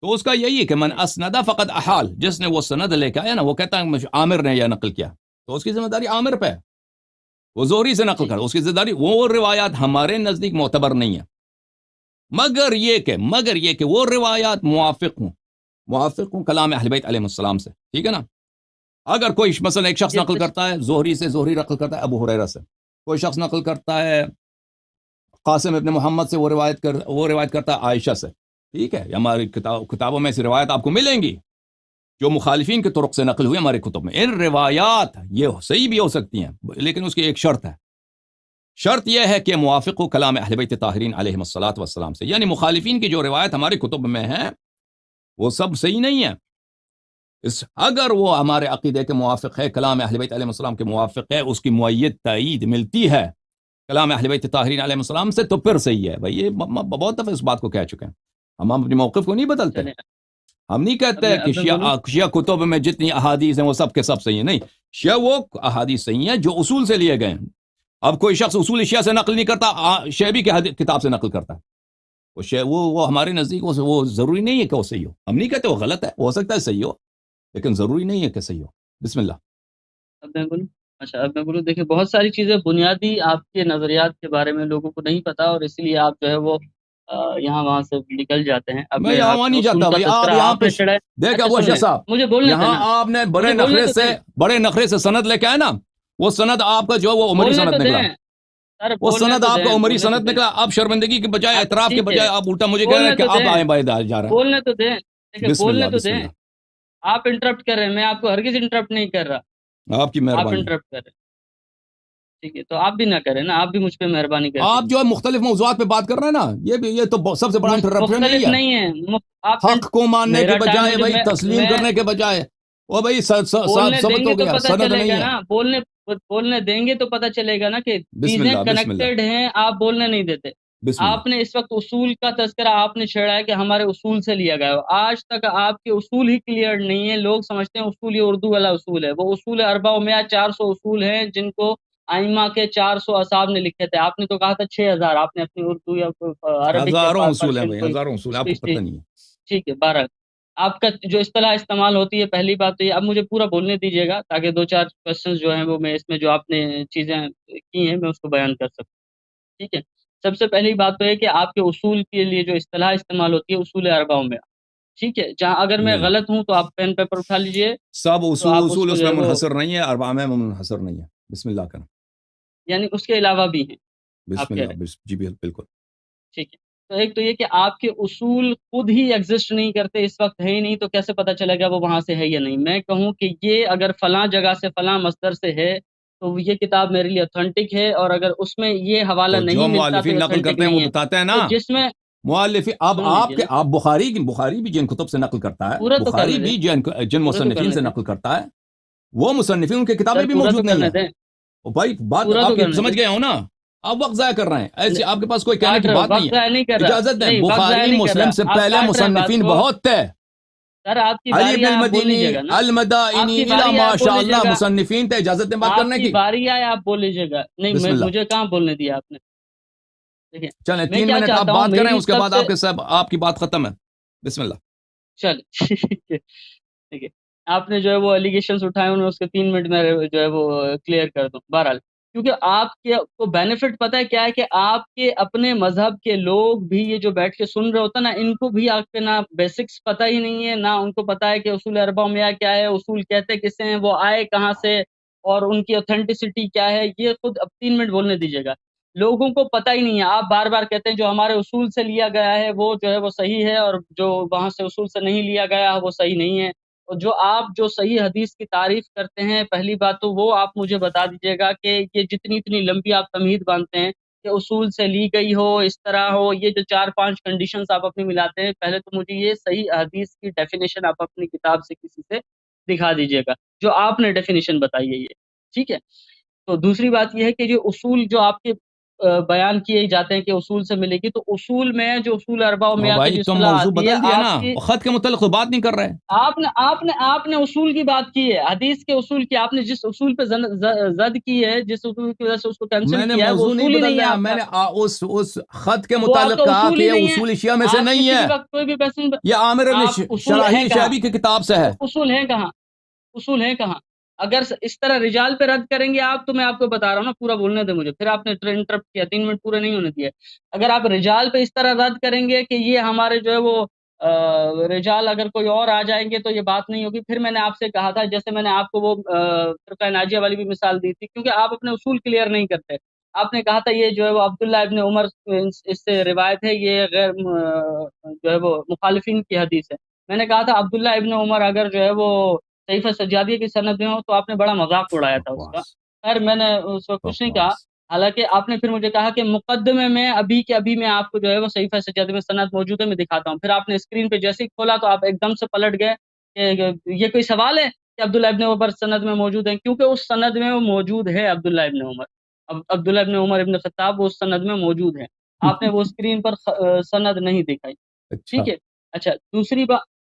تو اس کا یہی ہے کہ من اسند فقط احال، جس نے وہ سند لے کے آیا نا، وہ کہتا ہے عامر نے یہ نقل کیا، تو اس کی ذمہ داری عامر پہ ہے. وہ زہری سے نقل کر، اس کی ذمہ داری. وہ روایات ہمارے نزدیک معتبر نہیں ہیں، مگر یہ کہ وہ روایات موافق ہوں کلام اہل بیت علیہ السلام سے. ٹھیک ہے نا؟ اگر کوئی مثلا ایک شخص نقل کرتا ہے زہری سے، زہری نقل کرتا ہے ابو ہریرہ سے، کوئی شخص نقل کرتا ہے قاسم ابن محمد سے، وہ روایت کرتا ہے عائشہ سے. ٹھیک ہے، ہماری کتابوں میں ایسی روایت آپ کو ملیں گی جو مخالفین کے طرق سے نقل ہوئی ہمارے کتب میں. ان روایات یہ صحیح بھی ہو سکتی ہیں، لیکن اس کی ایک شرط ہے. شرط یہ ہے کہ موافق ہو کلام اہل بیت طاہرین علیہم السلام سے. یعنی مخالفین کی جو روایت ہماری کتب میں ہے وہ سب صحیح نہیں ہے. اگر وہ ہمارے عقیدے کے موافق ہے، کلام اہل بیت علیہ السلام کے موافق ہے، اس کی مؤید تائید ملتی ہے کلام اہل بیت طاہرین علیہ السلام سے، تو پھر صحیح ہے. بھائی یہ بہت دفعہ اس بات کو کہہ چکے ہیں. ہم اپنے موقف کو نہیں بدلتے. ہم نہیں کہتے کہ شیعہ کتب میں جتنی احادیث ہیں وہ سب کے سب صحیح ہیں. نہیں، شیعہ وہ احادیث صحیح ہیں جو اصول سے لیے گئے ہیں. اب کوئی شخص اصول شیعہ سے نقل نہیں کرتا، شیعبی کے کتاب سے نقل کرتا ہے. وہ ہمارے نزدیک وہ ضروری نہیں ہے کہ وہ صحیح ہو. ہم نہیں کہتے وہ غلط ہے، ہو سکتا ہے صحیح ہو، لیکن ضروری نہیں ہے کہ صحیح ہو. بسم اللہ. اب میں بولوں؟ اچھا، اب میں بولوں. دیکھیں، بہت ساری چیزیں بنیادی آپ کے نظریات کے بارے میں لوگوں کو نہیں پتا، اور اسی لیے آپ جو ہے وہ یہاں وہاں سے نکل جاتے ہیں. اب میں یہاں نہیں جاتا بھائی. آپ یہاں پہ دیکھ ابو اشرف صاحب، مجھے بولنے یہاں آپ نے بڑے نخرے سے سند لے کے آئے نا، وہ سند آپ کا جو وہ عمری سند نکلا، وہ سند آپ کا عمری سند نکلا. اب شرمندگی کے بجائے، اعتراف کے بجائے آپ الٹا مجھے کہہ رہے ہیں کہ آپ آئیں بائیں جا رہے ہیں. بولنے تو دیں، بسم بولنے اللہ تو بسم دیں. اللہ. آپ انٹرپٹ کر رہے ہیں، میں آپ کو ہرگز انٹرپٹ نہیں کر رہا. آپ کی آپ مہربانی. انٹرپٹ کر رہے ہیں، ٹھیک ہے، تو آپ بھی نہ کریں نا، آپ بھی مجھ پہ مہربانی کریں. آپ جو ہے مختلف موضوعات پہ بات کر رہے ہیں نا، یہ تو سب سے بڑا انٹرپشن نہیں ہے. حق کو ماننے کے بجائے بھائی تسلیم کرنے کے بجائے وہ بھائی ثبت ہو گیا، سند نہیں ہے. بولنے دیں گے تو پتہ چلے گا نا کہ چیزیں کنیکٹڈ ہیں. آپ بولنے نہیں دیتے. آپ نے اس وقت اصول کا تذکرہ آپ نے چھیڑا ہے کہ ہمارے اصول سے لیا گیا. آج تک آپ کے اصول ہی کلیئر نہیں ہے. لوگ سمجھتے ہیں اصول یہ اردو والا اصول ہے. وہ اصول 400 400 اصول ہیں جن کو ائمہ کے 400 اصحاب نے لکھے تھے. آپ نے تو کہا تھا 6000. آپ نے اپنی اردو یا عربک ہزاروں اصول ہیں بھائی، ہزاروں اصول، آپ کو پتہ نہیں ہے. ٹھیک ہے، 12. آپ کا جو اصطلاح استعمال ہوتی ہے، پہلی بات تو یہ. اب مجھے پورا بولنے دیجیے گا تاکہ 2-4 کوشچنز جو ہیں وہ میں اس میں جو آپ نے چیزیں کی ہیں میں اس کو بیان کر سکوں. ٹھیک ہے. سب سے پہلی بات تو ہے کہ آپ کے اصول کے لیے جو اصطلاح استعمال ہوتی ہے اصول 400. ٹھیک ہے. جہاں اگر میں غلط ہوں تو آپ پین پیپر اٹھا لیجئے. سب اصول اس میں منحصر نہیں ہے، 400 میں منحصر نہیں ہے. بسم اللہ کریں. یعنی اس کے علاوہ بھی ہیں. بسم اللہ. جی بالکل. ٹھیک ہے. تو ایک تو یہ کہ آپ کے اصول خود ہی ایگزسٹ نہیں کرتے، اس وقت ہے ہی نہیں، تو کیسے پتہ چلے گا وہ وہاں سے ہے یا نہیں. میں کہوں کہ یہ اگر فلاں جگہ سے فلاں مصدر سے ہے تو یہ کتاب میرے لیے اوتھینٹک ہے، اور اگر اس میں یہ حوالہ نہیں ملتا تو نقل کرتے ہیں وہ بتاتے ہیں نا. جس میں مؤلفین اب آپ بخاری بھی جن کتب سے نقل کرتا ہے، بخاری بھی جن مصنفین سے نقل کرتا ہے، وہ مصنفین ان کی کتابیں بھی موجود نہیں ہیں. بھائی بات آپ سمجھ گئے ہو نا. آپ وقت ضائع کر رہے ہیں. ایسے آپ کے پاس کوئی کہنے کی بات نہیں ہے. اجازت دیں، بخاری مسلم سے پہلے مصنفین بہت تھے. علی بن المدینی المدائنی الی ماشاء اللہ مصنفین تھے. اجازت دیں بات کرنے کی. باری آئے آپ بول لیجیے گا. نہیں، مجھے کہاں بولنے دیا آپ نے. چلیں 3 منٹ آپ بات کریں، اس کے بعد آپ کی بات ختم ہے. بسم اللہ. چلیں ٹھیک ہے. آپ نے جو ہے وہ ایلیگیشنز اٹھائے انہوں اس کے 3 منٹ میں جو ہے وہ کلیئر کر دوں. بہرحال کیونکہ آپ کے کو بینیفٹ پتہ ہے کیا ہے کہ آپ کے اپنے مذہب کے لوگ بھی یہ جو بیٹھ کے سن رہے ہوتا نا، ان کو بھی آپ کے نہ بیسکس پتہ ہی نہیں ہے، نہ ان کو پتہ ہے کہ اصول 400 کیا ہے، اصول کہتے کسے ہیں، وہ آئے کہاں سے، اور ان کی اوتھینٹسٹی کیا ہے. یہ خود اب 3 منٹ بولنے دیجیے گا. لوگوں کو پتہ ہی نہیں ہے. آپ بار بار کہتے ہیں جو ہمارے اصول سے لیا گیا ہے وہ جو ہے وہ صحیح ہے، اور جو وہاں سے اصول سے نہیں لیا گیا وہ صحیح نہیں ہے. اور جو صحیح حدیث کی تعریف کرتے ہیں، پہلی بات تو وہ آپ مجھے بتا دیجیے گا کہ یہ اتنی لمبی آپ تمہید باندھتے ہیں کہ اصول سے لی گئی ہو، اس طرح ہو، یہ جو 4-5 کنڈیشنز آپ اپنی ملاتے ہیں، پہلے تو مجھے یہ صحیح حدیث کی ڈیفینیشن آپ اپنی کتاب سے کسی سے دکھا دیجیے گا جو آپ نے ڈیفینیشن بتائی ہے یہ. ٹھیک ہے. تو دوسری بات یہ ہے کہ جو اصول جو آپ کے بیان کیے جاتے ہیں کہ اصول سے ملے گی، تو اصول میں جو اصول اربع و میاں کی بھائی جو تم اصطلاح موضوع آتی ہے بدل دیا نا، آپ کی، خط کے متعلق تو بات نہیں کر رہے. آپ نے اصول کی بات کی ہے، حدیث کے اصول کی. آپ نے جس اصول پہ زد کی ہے، جس اصول کی وجہ سے اس کو کینسل میں نے کیا ہے، وہ موضوع نہیں اصول ہی نہیں ہے بدلنا، آپ میں کا. نے اس خط کے وہ آپ کا متعلق کہا اصول کہ ہی یہ نہیں ہے. اصول شیعہ میں سے آپ نہیں کسی ہے، بھی وقت کوئی بھی پیسنج، یہ عامر ابن آپ اصول ہے شراحیل کہاں؟ شعبی کی کتاب سے ہے. اصول ہے کہاں؟ اصول ہے کہاں؟ اگر اس طرح رجال پہ رد کریں گے آپ، تو میں آپ کو بتا رہا ہوں نا، پورا بولنے دیں مجھے. پھر آپ نے انٹرپٹ کیا، 3 منٹ پورے نہیں ہونے دیے. اگر آپ رجال پہ اس طرح رد کریں گے کہ یہ ہمارے جو ہے وہ رجال اگر کوئی اور آ جائیں گے تو یہ بات نہیں ہوگی. پھر میں نے آپ سے کہا تھا، جیسے میں نے آپ کو وہ فرقہ ناجیہ والی بھی مثال دی تھی، کیونکہ آپ اپنے اصول کلیئر نہیں کرتے. آپ نے کہا تھا یہ جو ہے وہ عبداللہ ابن عمر اس سے روایت ہے، یہ غیر جو ہے وہ مخالفین کی حدیث ہے. میں نے کہا تھا عبداللہ ابن عمر اگر جو ہے وہ صحیفہ سجادیہ کی سند میں ہو تو آپ نے بڑا مذاق اڑایا تھا اس کا. بکواس خیر میں نے اس کو کچھ نہیں کہا. بکواس. حالانکہ آپ نے پھر مجھے کہا کہ مقدمے میں ابھی کے ابھی میں آپ کو جو ہے وہ صحیفہ سجادیہ میں سند موجود ہے، میں دکھاتا ہوں. پھر آپ نے اسکرین پہ جیسے ہی کھولا تو آپ ایک دم سے پلٹ گئے کہ یہ کوئی سوال ہے کہ عبداللہ ابن عمر سند میں موجود ہے، کیونکہ اس سند میں وہ موجود ہے. عبداللہ ابن عمر، عبداللہ ابن عمر ابن خطاب وہ اس سند میں موجود ہے. آپ نے وہ اسکرین پر سند نہیں دکھائی. اچھا ٹھیک ہے. اچھا،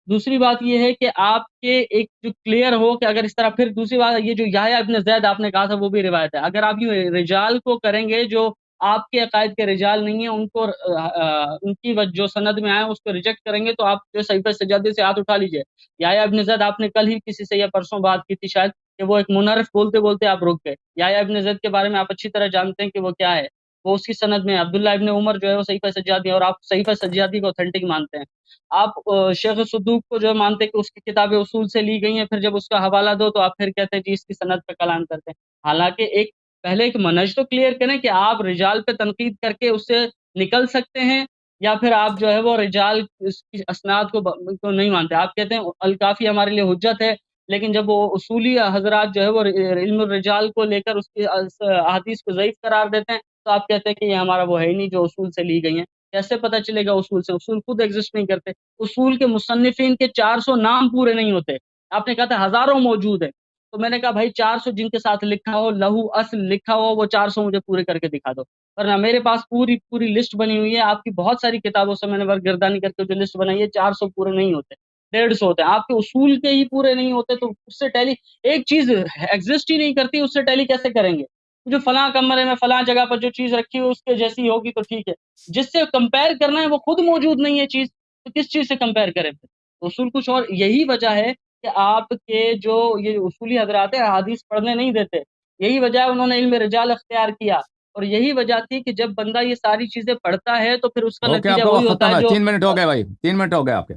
دوسری بات یہ ہے کہ آپ کے ایک جو کلیئر ہو کہ اگر اس طرح، پھر دوسری بات یہ جو یحییٰ ابن زید آپ نے کہا تھا وہ بھی روایت ہے. اگر آپ یوں رجال کو کریں گے جو آپ کے عقائد کے رجال نہیں ہیں، ان کو ان کی جو سند میں آئے اس کو ریجیکٹ کریں گے، تو آپ جو صحیفہ سجادی سے ہاتھ اٹھا لیجئے. یحییٰ ابن زید آپ نے کل ہی کسی سے یا پرسوں بات کی تھی شاید، کہ وہ ایک منحرف بولتے بولتے آپ رک گئے. یحییٰ ابن زید کے بارے میں آپ اچھی طرح جانتے ہیں کہ وہ کیا ہے. وہ اس کی سند میں عبداللہ ابن عمر جو ہے وہ صحیفہ سجادی، اور آپ صحیفہ سجادی کو اوتھینٹک مانتے ہیں. آپ شیخ صدوق کو جو مانتے ہیں کہ اس کی کتابیں اصول سے لی گئی ہیں، پھر جب اس کا حوالہ دو تو آپ پھر کہتے ہیں جی اس کی سند پہ کلام کرتے ہیں. حالانکہ پہلے ایک منہج تو کلیئر کریں کہ آپ رجال پہ تنقید کر کے اس سے نکل سکتے ہیں، یا پھر آپ جو ہے وہ رجال اس کی اسناد کو نہیں مانتے. آپ کہتے ہیں الکافی ہمارے لیے حجت ہے، لیکن جب وہ اصولی حضرات جو ہے وہ علم الرجال کو لے کر اس کی احادیث کو ضعیف قرار دیتے ہیں، تو آپ کہتے ہیں کہ یہ ہمارا وہ ہے ہی نہیں جو اصول سے لی گئی ہیں. کیسے پتہ چلے گا اصول سے؟ اصول خود ایگزسٹ نہیں کرتے. اصول کے مصنفین کے 400 نام پورے نہیں ہوتے. آپ نے کہا تھا ہزاروں موجود ہیں، تو میں نے کہا بھائی 400 جن کے ساتھ لکھا ہو، لہو اصل لکھا ہو، وہ 400 مجھے پورے کر کے دکھا دو. ورنہ میرے پاس پوری لسٹ بنی ہوئی ہے. آپ کی بہت ساری کتابوں سے میں نے ورگردانی کر کے جو لسٹ بنائی ہے، 400 پورے نہیں ہوتے، 150 ہوتے ہیں. آپ کے اصول کے ہی پورے نہیں ہوتے، تو اس سے ٹیلی ایک چیز ایگزسٹ ہی نہیں کرتی، اس سے ٹیلی کیسے کریں گے؟ جو فلاں کمرے میں فلاں جگہ پر جو چیز رکھی ہو اس کے جیسی ہوگی تو ٹھیک ہے. جس سے کمپیر کرنا ہے وہ خود موجود نہیں ہے چیز، تو کس چیز سے کمپیر کریں پھر؟ اصول کچھ اور. یہی وجہ ہے کہ آپ کے جو یہ اصولی حضرات ہیں حدیث پڑھنے نہیں دیتے. یہی وجہ ہے انہوں نے علم رجال اختیار کیا، اور یہی وجہ تھی کہ جب بندہ یہ ساری چیزیں پڑھتا ہے تو پھر اس کا اوکے، آپ نتیجہ کا وہی وقت ہوتا ختم ہے ہے. جو 3 منٹ ہو گئے بھائی، 3 منٹ ہو گئے آپ کے.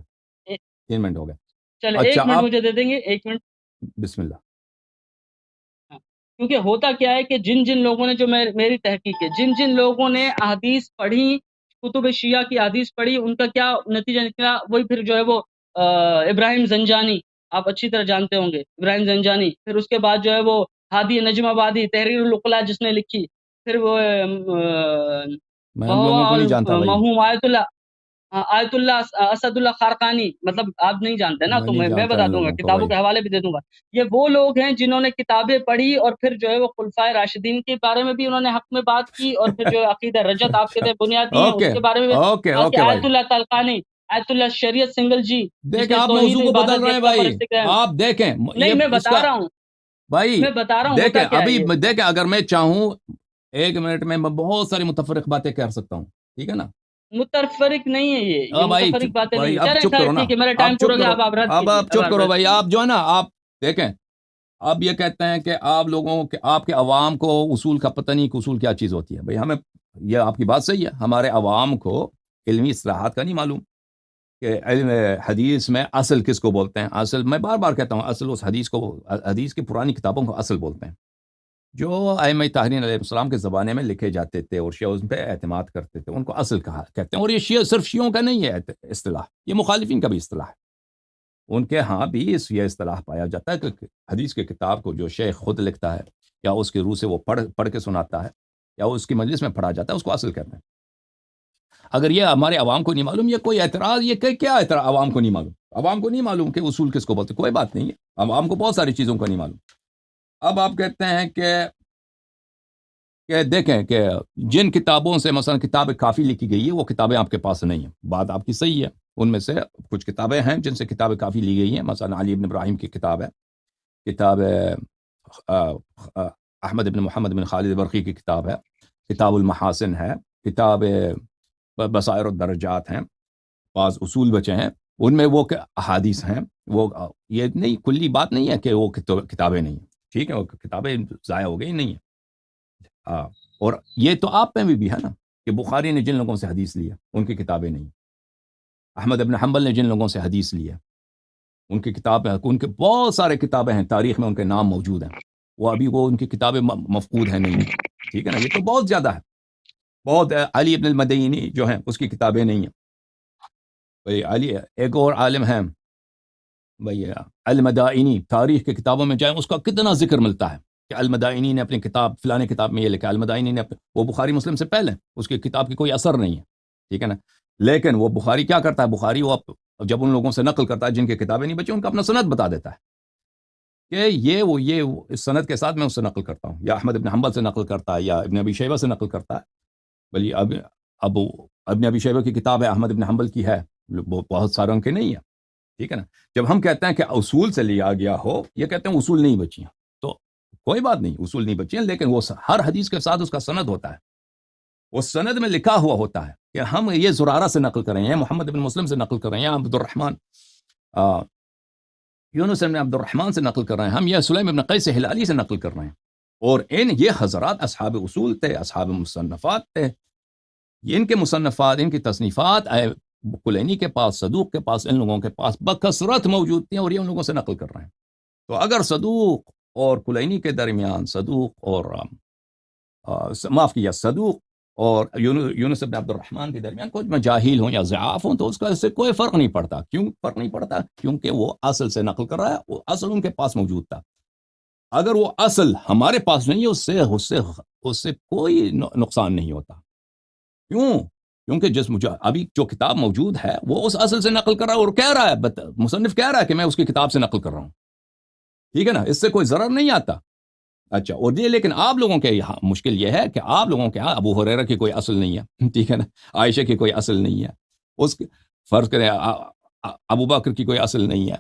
اے- 3 منٹ ہو گئے. چلے اچھا 1 منٹ آپ مجھے دے دیں گے، 1 منٹ. بسم اللہ. ہاں، کیونکہ ہوتا کیا ہے کہ جن لوگوں نے، جو میری تحقیق ہے، جن لوگوں نے احادیث پڑھی، کتب شیعہ کی احادیث پڑھی، ان کا کیا نتیجہ نکلا؟ وہی پھر جو ہے وہ ابراہیم زنجانی، آپ اچھی طرح جانتے ہوں گے ابراہیم زنجانی. پھر اس کے بعد جو ہے وہ ہادی نجم آبادی، تحریر العقلاء جس نے لکھی. پھر وہ میں ان لوگوں کو نہیں جانتا بھائی، محوم آیت اللہ اسد اللہ خارقانی، مطلب آپ نہیں جانتے نا، میں تو نہیں میں جانتا بتا ان دوں گا، لوگوں کو کتابوں بھائی. کے حوالے بھی دے دوں گا. یہ وہ لوگ ہیں جنہوں نے کتابیں پڑھی، اور پھر جو ہے وہ خلفائے راشدین کے بارے میں بھی انہوں نے حق میں بات کی، اور پھر جو عقیدہ رجت آپ اچھا، کہتے ہیں بنیادی ہیں، اس اوکے کے بارے میں بھی اوکے کہا کہ اوکے بھائی. آیت اللہ تلقانی، آیت اللہ شریعت سنگل جی، جس دیکھیں نے آپ توحید موضوع کو بدل عبادت رہے ہیں یکتا بھائی. پرستی کا. آپ دیکھیں نہیں، یہ میں اس بتا کا رہا ہوں، بھائی. میں بتا رہا ہوں دیکھیں ہوتا کیا ہے ابھی یہ. دیکھیں، اگر میں چاہوں 1 منٹ میں بہت ساری متفرق باتیں کر سکتا ہوں، ٹھیک ہے نا. متفرق نہیں ہے یہ بھائی متفرق باتیں نہیں بھائی ہیں. اب چلیں چپ خیر کرو نا، ٹھیک ہے، میرا آپ ٹائم پورا چپ ہو گیا، کرو. اب آپ رد اب کیجیے، آپ چپ آپ کرو رد بھائی. کیجیے. آپ جو ہے نا، آپ دیکھیں، اب یہ کہتے ہیں کہ آپ لوگوں کے، آپ کے عوام کو اصول کا پتہ نہیں کہ اصول کیا چیز ہوتی ہے. بھائی ہمیں، یہ آپ کی بات صحیح ہے، ہمارے عوام کو علمی اصطلاحات کا نہیں معلوم کہ علم حدیث میں اصل کس کو بولتے ہیں. اصل میں بار بار کہتا ہوں، اصل اس حدیث کو، حدیث کی پرانی کتابوں کو اصل بولتے ہیں، جو ائمہ طاہرین علیہ السلام کے زمانے میں لکھے جاتے تھے اور شیعہ ان پہ اعتماد کرتے تھے، ان کو اصل کہتے ہیں. اور یہ شیعہ صرف شیعوں کا نہیں ہے اصطلاح، یہ مخالفین کا بھی اصطلاح ہے. ان کے ہاں بھی یہ اصطلاح پایا جاتا ہے کہ حدیث کی کتاب کو جو شیخ خود لکھتا ہے، یا اس کی روح سے وہ پڑھ کے سناتا ہے، یا اس کی مجلس میں پڑھا جاتا ہے، اس کو اصل کہتے ہیں. اگر یہ ہمارے عوام کو نہیں معلوم، یہ کوئی اعتراض، یہ کیا اعتراض؟ عوام کو نہیں معلوم، عوام کو نہیں معلوم کہ اصول کس کو بولتے، کوئی بات نہیں ہے، عوام کو بہت ساری چیزوں کا نہیں معلوم. اب آپ کہتے ہیں کہ کہ دیکھیں کہ جن کتابوں سے مثلا کتاب کافی لکھی گئی ہے وہ کتابیں آپ کے پاس نہیں ہیں، بات آپ کی صحیح ہے، ان میں سے کچھ کتابیں ہیں جن سے کتاب کافی لی گئی ہیں، مثلا علی بن ابراہیم کی کتاب ہے، کتاب احمد بن محمد بن خالد برقی کی کتاب ہے، کتاب المحاسن ہے، کتاب بصائر الدرجات ہیں، بعض اصول بچے ہیں، ان میں وہ احادیث ہیں، وہ یہ نہیں کلی بات نہیں ہے کہ وہ کتابیں نہیں ہیں، ٹھیک ہے، وہ کتابیں ضائع ہو گئی نہیں ہیں، اور یہ تو آپ میں بھی ہے نا کہ بخاری نے جن لوگوں سے حدیث لی ہے ان کی کتابیں نہیں، احمد بن حنبل نے جن لوگوں سے حدیث لی ہے ان کی کتابیں، ان کے بہت سارے کتابیں ہیں، تاریخ میں ان کے نام موجود ہیں، وہ ابھی وہ ان کی کتابیں مفقود ہیں نہیں ہیں، ٹھیک ہے نا، یہ تو بہت زیادہ ہے، بہت علی ابن المدینی جو ہیں اس کی کتابیں نہیں ہیں بھائی، علی ایک اور عالم ہیں بھائی المدائنی، تاریخ کی کتابوں میں جائیں اس کا کتنا ذکر ملتا ہے کہ المدائنی نے اپنی کتاب فلانے کتاب میں یہ لکھا، المدائنی نے وہ بخاری مسلم سے پہلے اس کی کتاب کی کوئی اثر نہیں ہے، ٹھیک ہے نا، لیکن وہ بخاری کیا کرتا ہے، بخاری وہ جب ان لوگوں سے نقل کرتا ہے جن کی کتابیں نہیں بچی ان کا اپنا سند بتا دیتا ہے کہ یہ اس سند کے ساتھ میں اس سے نقل کرتا ہوں، یا احمد ابن حنبل سے نقل کرتا ہے یا ابن ابی شیبہ سے نقل کرتا ہے، بلی اب ابن ابی شیبہ کی کتاب ہے، احمد ابن حنبل کی ہے، بہت ساروں کے نہیں ہے، ٹھیک ہے نا، جب ہم کہتے ہیں کہ اصول سے لیا گیا ہو، یہ کہتے ہیں اصول نہیں بچی ہیں، تو کوئی بات نہیں، اصول نہیں بچی ہیں، لیکن وہ ہر حدیث کے ساتھ اس کا سند ہوتا ہے، اس سند میں لکھا ہوا ہوتا ہے کہ ہم یہ زرارہ سے نقل کر رہے ہیں، محمد بن مسلم سے نقل کر رہے ہیں، عبد الرحمن یونس بن عبد الرحمن سے نقل کر رہے ہیں، ہم یہ سلیم بن قیس ہلالی سے نقل کر رہے ہیں، اور یہ حضرات اصحاب اصول تھے، اصحاب مصنفات تھے، ان کے مصنفات، ان کی تصنیفات کلینی کے پاس، صدوق کے پاس، ان لوگوں کے پاس بکثرت موجود تھیں، اور یہ ان لوگوں سے نقل کر رہے ہیں، تو اگر صدوق اور کلینی کے درمیان، صدوق اور معاف کیا، صدوق اور یونس بن عبد الرحمن کے درمیان کچھ مجاہیل ہوں یا ضعاف ہوں، تو اس کا اس سے کوئی فرق نہیں پڑتا، کیوں فرق نہیں پڑتا؟ کیونکہ وہ اصل سے نقل کر رہا ہے، وہ اصل ان کے پاس موجود تھا، اگر وہ اصل ہمارے پاس نہیں ہے، اس سے کوئی نقصان نہیں ہوتا، کیوں؟ کیونکہ ابھی جو کتاب موجود ہے وہ اس اصل سے نقل کر رہا ہے، اور کہہ رہا ہے، مصنف کہہ رہا ہے کہ میں اس کی کتاب سے نقل کر رہا ہوں، ٹھیک ہے نا، اس سے کوئی ضرر نہیں آتا، اچھا، اور یہ لیکن آپ لوگوں کے یہاں مشکل یہ ہے کہ آپ لوگوں کے یہاں ابو ہریرہ کی کوئی اصل نہیں ہے، ٹھیک ہے نا، عائشہ کی کوئی اصل نہیں ہے، اس فرض کریں ابو بکر کی کوئی اصل نہیں ہے،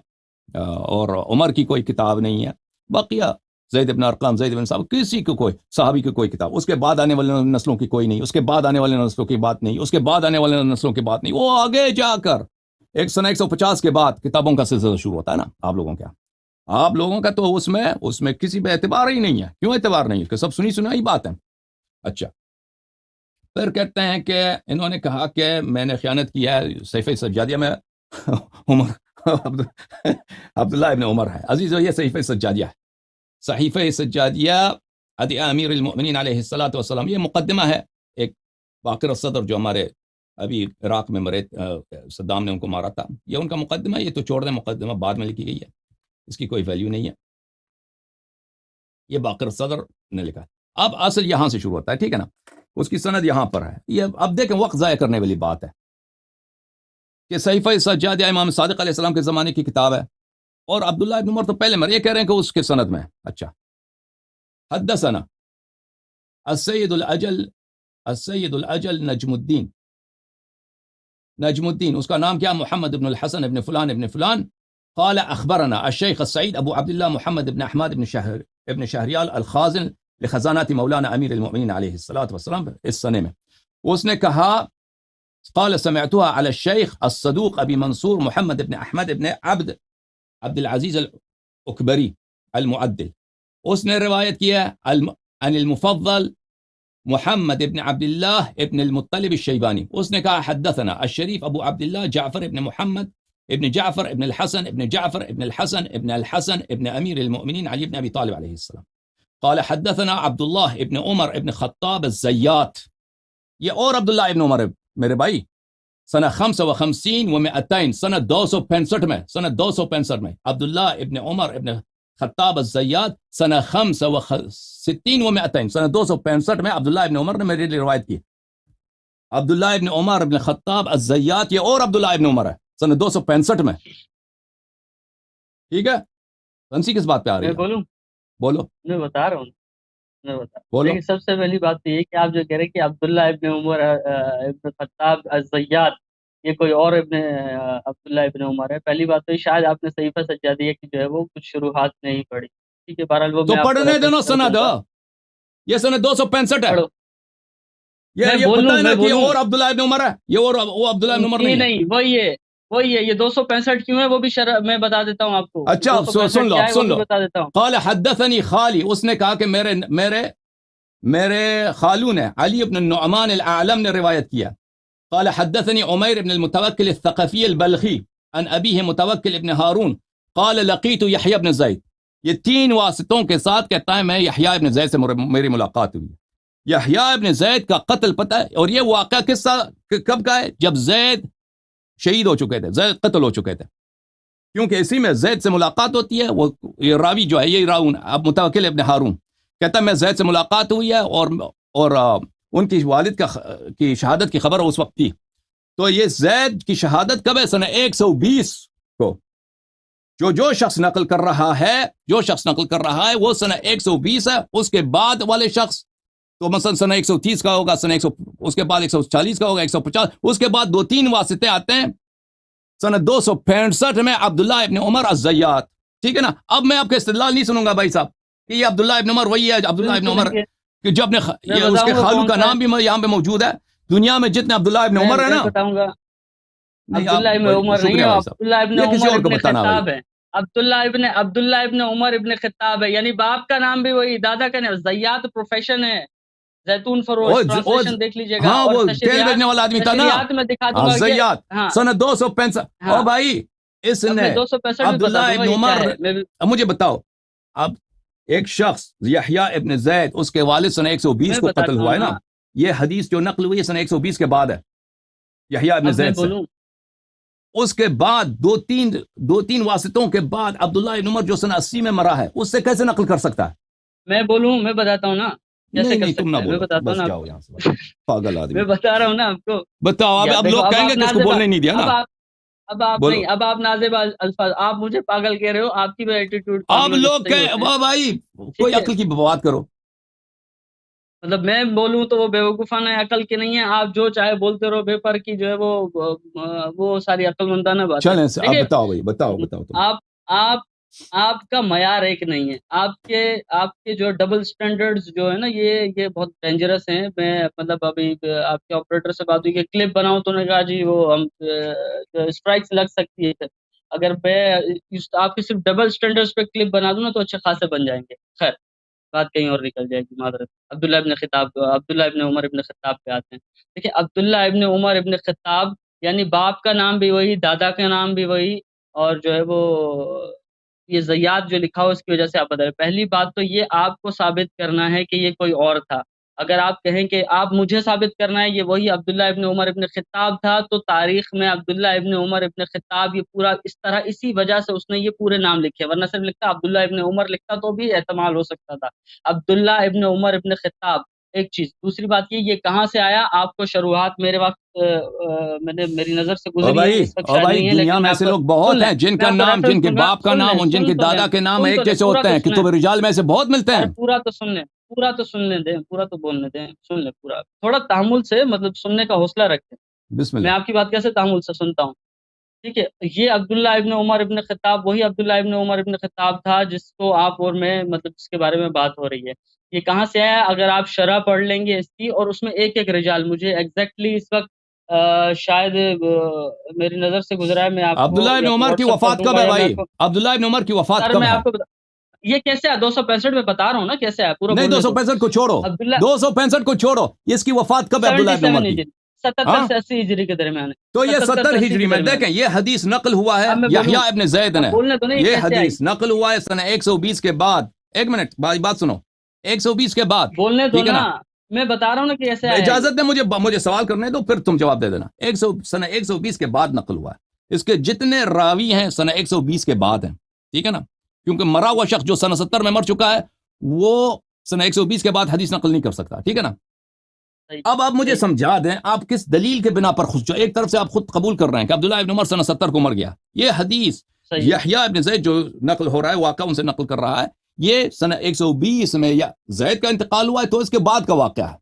اور عمر کی کوئی کتاب نہیں ہے، بقیہ زید بن ارقم، زید بن صاحب، کسی کو کوئی صحابی کی کوئی کتاب، اس کے بعد آنے والے نسلوں کی کوئی نہیں، اس کے بعد آنے والے نسلوں کی بات نہیں، اس کے بعد آنے والے نسلوں کی بات نہیں، وہ آگے جا کر 150 کے بعد کتابوں کا سلسلہ شروع ہوتا ہے نا آپ لوگوں کا، آپ لوگوں کا تو اس میں کسی پہ اعتبار ہی نہیں ہے، کیوں اعتبار نہیں ہے؟ کہ سب سنی سنائی بات ہے، اچھا، پھر کہتے ہیں کہ انہوں نے کہا کہ میں نے خیانت کی ہے، صحیفہ سجادیہ میں عمر عبداللہ ابن عمر ہے، عزیز یہ صحیفہ سجادیہ ہے، صحیفہ سجادیہ ادی امیر المؤمنین علیہ الصلوۃ والسلام، یہ مقدمہ ہے، ایک باقر الصدر جو ہمارے ابھی عراق میں مرے، صدام نے ان کو مارا تھا، یہ ان کا مقدمہ، یہ تو چھوڑ دیں، مقدمہ بعد میں لکھی گئی ہے، اس کی کوئی ویلیو نہیں ہے، یہ باقر الصدر نے لکھا ہے، اب اصل یہاں سے شروع ہوتا ہے، ٹھیک ہے نا، اس کی سند یہاں پر ہے، یہ اب دیکھیں وقت ضائع کرنے والی بات ہے کہ صحیفہ سجادیہ امام صادق علیہ السلام کے زمانے کی کتاب ہے، اور عبداللہ ابن عمر تو پہلے مرے، یہ کہہ رہے ہیں کہ اس کے سند میں، اچھا، حدثنا السید الاجل نجم الدین، اس کا نام کیا؟ محمد ابن الحسن ابن فلان ابن فلان، قال اخبرنا الشیخ السعید ابو عبداللہ محمد ابن احمد ابن شہریال الخازن لخزانات مولانا امیر المؤمنین علیہ الصلوۃ والسلام، اس سنے میں اس نے کہا، قال سمعتها على الشيخ الصدوق ابی منصور محمد ابن احمد ابن عبد العزیز الاکبری المعدل، اس نے روایت کیا عن المفضل محمد ابن عبداللہ ابن المطلب الشیبانی، اس نے کہا حدثنا الشریف ابو عبداللہ جعفر ابن محمد ابن جعفر ابن الحسن ابن جعفر ابن الحسن ابن الحسن ابن امیر المؤمنین علی ابن ابی طالب علیہ السلام، قال حدثنا عبداللہ ابن عمر ابن خطاب الزیات، یہ اور عبداللہ ابن عمر میرے بھائی، سنہ 55 و 200، سنہ 265 میں، سنہ 265 میں عبداللہ ابن عمر ابن خطاب الزیات، سنہ 65 و 200، سنہ 265 میں عبداللہ ابن عمر نے میرے لیے روایت کی، عبداللہ ابن عمر ابن خطاب الزیات، یہ اور عبداللہ ابن عمر ہے، سنہ 265 میں، ٹھیک ہے، فنسی کس بات پہ آ رہی ہے؟ میں بولوں، بولو، میں بتا رہا ہوں، میں بتا بولو. دیکھیں، سب سے پہلی بات تو یہ کہ آپ جو کہہ رہے ہیں کہ عبداللہ ابن عمر ابن خطاب الزیات یہ کوئی اور عبداللہ ابن عمر ہے. پہلی بات تو یہ شاید آپ نے صحیفہ سجادیہ کی جو ہے وہ کچھ شروحات نہیں پڑھی. ٹھیک ہے، بہرحال وہ تو میں آپ کو پڑھنے دینا ریفرنس کر سند، دوں گا. یہ سند 265 ہے. پڑھو. یہ بولوں پتہ ہے نا میں کہ بولوں اور عبداللہ ابن عمر ہے، یہ اور وہ عبداللہ ابن عمر نہیں ہے. نہیں وہی ہے. یہ 265 کیوں ہے وہ بھی میں بتا دیتا ہوں آپ کو. اچھا 265 سن لو، کیا اب ہے وہ سن بھی لو. بتا دیتا ہوں. قال حدثني خالی، اس نے کہا کہ میرے خالو نے علی بن النعمان الاعلم نے روایت کیا. قال حدثني عمير بن المتوكل الثقفي البلخي عن أبيه متوكل بن هارون قال لقيت يحيى بن زید. یہ تین واسطوں کے ساتھ کہتا ہے میں یحییٰ ابن زید سے میری ملاقات ہوئی. یحییٰ ابن زید کا قتل پتہ ہے، اور یہ واقعہ کب کا ہے؟ جب زید شہید ہو چکے تھے، زید قتل ہو چکے تھے. کیونکہ اسی میں زید سے ملاقات ہوتی ہے. وہ یہ راوی جو ہے، یہ راون اب متوکل ابن ہارون کہتا ہے میں زید سے ملاقات ہوئی ہے اور ان کی والد کی شہادت کی خبر اس وقت تھی. تو یہ زید کی شہادت کب ہے؟ سنہ 120 کو. جو شخص نقل کر رہا ہے وہ سنہ 120 ہے. اس کے بعد والے شخص تو مثلا سنہ 130 کا ہوگا، اس کے بعد 140 کا ہوگا، 150. اس کے بعد 2-3 واسطے آتے ہیں. سنہ 265 میں عبداللہ ابن عمر الزیات. ٹھیک ہے نا. اب میں آپ کے استدلال نہیں سنوں گا بھائی صاحب کہ یہ عبداللہ ابن عمر وہی ہے عبداللہ ابن عمر کہ جو اپنے اس کے خالو کا نام بھی یہاں پہ موجود ہے. دنیا میں جتنے عبداللہ ابن عمر ہے نا، بتاؤں گا. عبداللہ ابن عمر نہیں ہے، عبداللہ ابن عمر ابن خطاب ہے. عبداللہ ابن عمر ابن خطاب ہے، یعنی باپ کا نام بھی وہی، دادا کا نام. زیات پروفیشن ہے، زیتون فروش. ٹرانسلیشن دیکھ لیجئے گا. ہاں وہ تیل بیچنے والا آدمی تھا نا، میں دکھا دوں گا. زیات سنہ 265. او بھائی اس نے 265 عبداللہ ابن عمر. مجھے بتاؤ، اب ایک شخص یحییٰ ابن زید، اس کے والد سنہ 120 کو قتل ہوا ہے نا. یہ حدیث جو نقل ہوئی ہے سنہ 120 کے بعد ہے یحییٰ ابن زید سے. اس کے بعد دو تین واسطوں کے بعد عبداللہ ابن عمر جو سنہ 80 میں مرا ہے، اس سے کیسے نقل کر سکتا ہے؟ میں بولوں، میں بتاتا ہوں نا. نہیں تم نہ بولو، بس جاؤ یہاں سے، پاگل آدمی. میں بتا رہا ہوں نا آپ کو. بتاؤ اب لوگ کہیں گے کہ اس کو بولنے نہیں دیا نا. اب آپ نازیب الفاظ، آپ مجھے پاگل کہہ رہے ہو. آپ کی بھی ایٹیٹیوڈ. اب لوگ بھائی کوئی عقل کی بات کرو. مطلب میں بولوں تو وہ بے وقوفانہ عقل کی نہیں ہے. آپ جو چاہے بولتے رہو، بے پر کی جو ہے وہ ساری عقل مندانہ بات ہے. چلیں بتاؤ بھائی، بتاؤ. آپ کا معیار ایک نہیں ہے. آپ کے جو ڈبل سٹینڈرڈز جو ہے نا، یہ بہت ڈینجرس ہیں. میں مطلب ابھی آپ کے آپریٹر سے بات ہوئی کہ کلپ بناؤ، تو نے کہا جی وہ ہم اسٹرائکس لگ سکتی ہے. اگر میں آپ کی صرف ڈبل سٹینڈرڈز پہ کلپ بنا دوں نا تو اچھے خاصے بن جائیں گے. خیر بات کہیں اور نکل جائے گی، معذرت. عبداللہ ابن عمر ابن خطاب پہ آتے ہیں. دیکھیں، عبداللہ ابن عمر ابن خطاب یعنی باپ کا نام بھی وہی، دادا کا نام بھی وہی، اور جو ہے وہ یہ زیات جو لکھا ہو اس کی وجہ سے آپ بدل. پہلی بات تو یہ آپ کو ثابت کرنا ہے کہ یہ کوئی اور تھا. اگر آپ کہیں کہ آپ مجھے ثابت کرنا ہے یہ وہی عبداللہ ابن عمر ابن خطاب تھا، تو تاریخ میں عبداللہ ابن عمر ابن خطاب یہ پورا اس طرح اسی وجہ سے اس نے یہ پورے نام لکھے. ورنہ صرف لکھتا عبداللہ ابن عمر لکھتا تو بھی احتمال ہو سکتا تھا. عبداللہ ابن عمر ابن خطاب ایک چیز. دوسری بات یہ کہاں سے آیا؟ آپ کو شروحات میرے وقت میری نظر سے گزری ہے. دنیا میں ایسے لوگ بہت ہیں جن کا نام، جن کے باپ کا نام اور جن کے دادا کے نام ایک جیسے ہوتے ہیں. کتب رجال میں سے بہت ملتے ہیں. پورا تو سننے دیں، پورا تو بولنے دیں. سن لیں پورا، تھوڑا تحمل سے، مطلب سننے کا حوصلہ رکھیں. بسم اللہ. میں آپ کی بات کیسے تحمل سے سنتا ہوں. ٹھیک ہے، یہ عبداللہ ابن عمر ابن خطاب وہی عبداللہ ابن عمر ابن خطاب تھا جس کو آپ اور میں مطلب جس کے بارے میں بات ہو رہی ہے. یہ کہاں سے آیا؟ اگر آپ شرح پڑھ لیں گے اس کی، اور اس میں ایک رجال مجھے ایگزیکٹلی اس وقت شاید میری نظر سے گزرا ہے. میں آپ عبداللہ ابن عمر کی وفات کب ہے بھائی؟ عبداللہ ابن عمر کی وفات کب ہے؟ یہ کیسے ہے 265 میں بتا رہا ہوں نا کیسے ہے پورا. نہیں 265 کو چھوڑو، 265 کو چھوڑو. اس کی وفات کب ہے عبداللہ ابن عمر کی؟ 77 سے 80 ہجری کے درمیان. تو یہ 70 ہجری میں دیکھیں یہ حدیث نقل ہوا ہے یحییٰ ابن زید نے. یہ حدیث نقل ہوا ہے سنہ 120 کے بعد. ایک منٹ بات سنو، 120 کے بعد بولنے دو نا. میں بتا رہا ہوں نا کہ ایسے اجازت دیں مجھے سوال کرنے دو، پھر تم جواب دے دینا. سنہ 120 کے بعد نقل ہوا ہے. اس کے جتنے راوی ہیں سنہ 120 کے بعد ہیں. ٹھیک ہے نا، کیونکہ مرا ہوا شخص جو سنہ 70 میں مر چکا ہے وہ سنہ 120 کے بعد حدیث نقل نہیں کر سکتا. ٹھیک ہے نا. اب آپ مجھے سمجھا دیں آپ کس دلیل کے بنا پر جو ایک طرف سے آپ خود قبول کر رہے ہیں کہ عبداللہ ابن عمر سنہ 70 کو مر گیا. یہ حدیث یحییٰ ابن زید جو نقل ہو رہا ہے، واقعہ ان سے نقل کر رہا ہے، یہ سن 120 میں یا زید کا انتقال ہوا ہے تو اس کے بعد کا واقعہ ہے.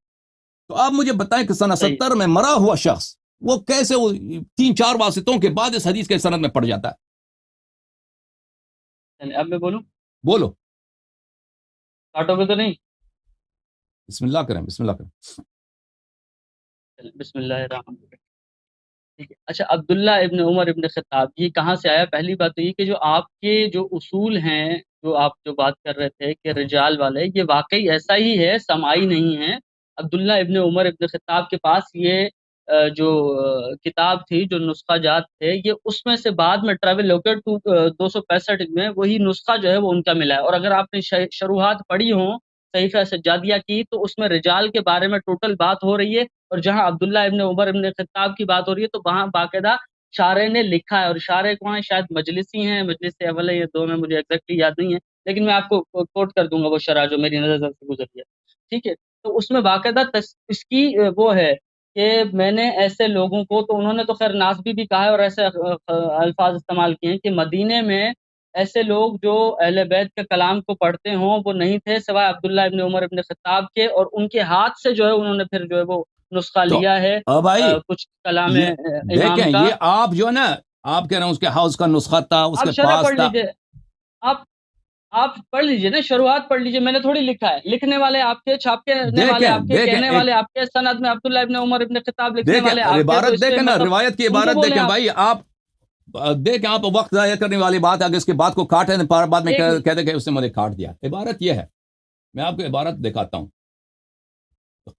تو آپ مجھے بتائیں کہ سن 70 میں مرا ہوا شخص وہ کیسے وہ 3-4 واسطوں کے بعد اس حدیث کے سند میں پڑ جاتا ہے؟ اب میں بولوں؟ بولو. کاٹو گے تو نہیں؟ بسم اللہ کریں، بسم اللہ کریں. بسم اللہ الرحمن الرحیم. ٹھیک ہے. اچھا، عبداللہ ابن عمر ابن خطاب یہ کہاں سے آیا؟ پہلی بات تو یہ کہ جو آپ کے جو اصول ہیں، جو آپ جو بات کر رہے تھے کہ رجال والے، یہ واقعی ایسا ہی ہے، سماعی نہیں ہے. عبداللہ ابن عمر ابن خطاب کے پاس یہ جو کتاب تھی، جو نسخہ جات تھے، یہ اس میں سے بعد میں ٹریول لوکیٹ 265 میں وہی نسخہ جو ہے وہ ان کا ملا ہے. اور اگر آپ نے شروحات پڑھی ہوں صحیفہ سجادیہ کی تو اس میں رجال کے بارے میں ٹوٹل بات ہو رہی ہے، اور جہاں عبداللہ ابن عمر ابن خطاب کی بات ہو رہی ہے تو وہاں باقاعدہ شارح نے لکھا ہے. اور شارح کون ہے؟ شاید مجلسی ہیں، مجلس اول ہے، یہ دو میں مجھے ایگزیکٹلی یاد نہیں ہے، لیکن میں آپ کو کوٹ کر دوں گا وہ شرح جو میری نظر سے گزری ہے. ٹھیک ہے. تو اس میں باقاعدہ اس کی وہ ہے کہ میں نے ایسے لوگوں کو، تو انہوں نے تو خیر ناسبی بھی کہا ہے اور ایسے الفاظ استعمال کیے ہیں کہ مدینے میں ایسے لوگ جو اہل بیت کے کلام کو پڑھتے ہوں وہ نہیں تھے سوائے عبداللہ ابن عمر ابن خطاب کے، اور ان کے ہاتھ سے جو ہے انہوں نے پھر جو ہے وہ نسخہ تو لیا ہے بھائی کچھ کلام یہ امام دیکھیں، کا. یہ آپ جو ہے نا، آپ کہہ رہے ہیں اس کے ہاؤس کا نسخہ تھا، اس آپ کے شرح پاس پڑھ تھا. لیجئے، آپ پڑھ لیجئے نا، شروحات پڑھ لیجئے. میں نے تھوڑی لکھا ہے، لکھنے والے آپ کے، چھاپنے والے آپ کے، کہنے والے آپ کے، سند میں عبداللہ ابن عمر ابن خطاب لکھنے والے آپ کے. تو عبارت اس کے دیکھیں نا، مطلب روایت کی ان کے عبارت بولے دیکھیں آپ. بھائی. آپ دیکھیں، آپ وقت ضائع کرنے والی بات ہے. اگر اس کے بات کو کاٹے بعد میں کہتے کہ اس نے مجھے کاٹ دیا. عبارت یہ ہے، میں آپ کو عبارت دکھاتا ہوں.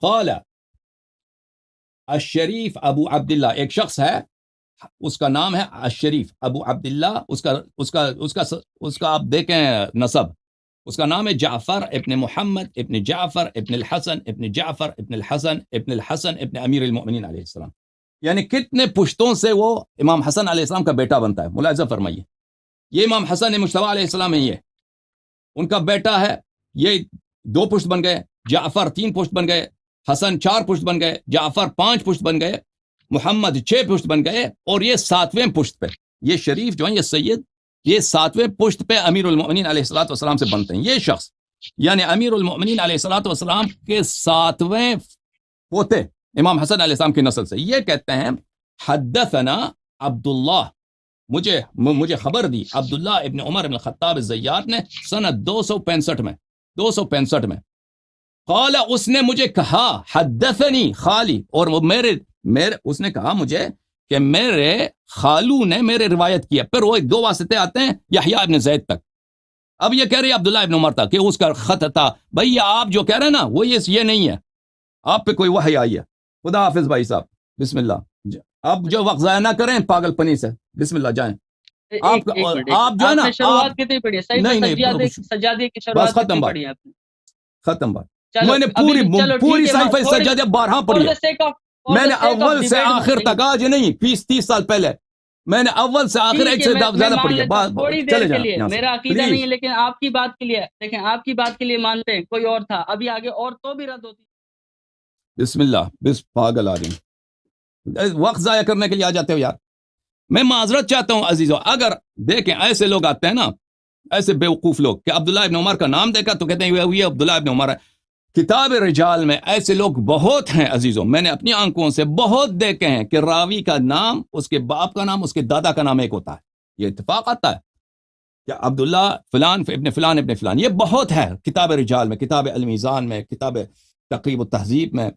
قال الشریف ابو عبداللہ، ایک شخص ہے، اس کا نام ہے الشریف ابو عبداللہ. اس کا آپ دیکھیں نسب، اس کا نام ہے جعفر ابن محمد ابن جعفر ابن الحسن ابن جعفر ابن الحسن ابن الحسن ابن امیر المؤمنین علیہ السلام. یعنی کتنے پشتوں سے وہ امام حسن علیہ السلام کا بیٹا بنتا ہے. ملاحظہ فرمائیے، یہ امام حسن مجتبی علیہ السلام ہے، یہ ان کا بیٹا ہے. یہ 2 پشت بن گئے، جعفر 3 پشت بن گئے، حسن 4 پشت بن گئے، جعفر 5 پشت بن گئے، محمد 6 پشت بن گئے، اور یہ 7ویں پشت پہ یہ شریف جو ہیں، یہ سید، یہ 7ویں پشت پہ امیر المؤمنین علیہ الصلوۃ والسلام سے بنتے ہیں. یہ شخص یعنی امیر المؤمنین علیہ الصلوۃ والسلام کے 7ویں پوتے امام حسن علیہ السلام کی نسل سے. یہ کہتے ہیں حدثنا عبداللہ، مجھے خبر دی عبداللہ ابن عمر ابن الخطاب الزیات نے سنہ 265 میں قال، اس نے مجھے کہا، حدثنی خالی، اور وہ میرے اس نے کہا مجھے کہ میرے خالو نے میرے روایت کیا. پھر وہ 2 واسطے آتے ہیں یحییٰ ابن زید تک. اب یہ کہہ رہے عبداللہ ابن عمر تھا کہ اس کا خط تھا. بھئی آپ جو کہہ رہے ہیں نا وہ یہ نہیں ہے، آپ پہ کوئی وحی آئی ہے. خدا حافظ بھائی صاحب، بسم اللہ. آپ جو وقت ضائع نہ کریں پاگل پنی سے، بسم اللہ جائیں. آپ جو ہے نا، شروعات کتنی پڑھی ہے؟ نہیں سجادیہ کی بس شروعات ختم کتنی بات، پڑھی ہے آپ نے؟ ختم بات. میں نے پوری صحیفہ سجادیہ 12 پڑھی ہے. میں نے اول سے آخر تک، آج نہیں 20-30 سال پہلے میں نے اول سے آخر ایک سے زیادہ پڑھی ہے. تھوڑی چلے دیر کے لیے جائیں میرا عقیدہ نہیں ہے، لیکن آپ کی بات کے لیے دیکھیں، آپ کی بات کے لیے مانتے ہیں کوئی اور تھا، ابھی آگے اور تو بھی رد ہوتی. بسم اللہ، بس پاگل آدمی، وقت ضائع کرنے کے لیے آ جاتے ہو یار. میں معذرت چاہتا ہوں عزیزو. اگر دیکھیں ایسے لوگ آتے ہیں نا، ایسے بیوقوف لوگ کہ عبداللہ ابن عمر کا نام دیکھا تو کہتے ہیں یہ عبداللہ ابن عمر ہے. کتاب رجال میں ایسے لوگ بہت ہیں عزیزوں، میں نے اپنی آنکھوں سے بہت دیکھے ہیں کہ راوی کا نام، اس کے باپ کا نام، اس کے دادا کا نام ایک ہوتا ہے. یہ اتفاق آتا ہے کہ عبداللہ فلان ابن فلان ابن فلان. یہ بہت ہے کتاب رجال میں، کتاب المیزان میں، کتاب تقریب التہذیب میں،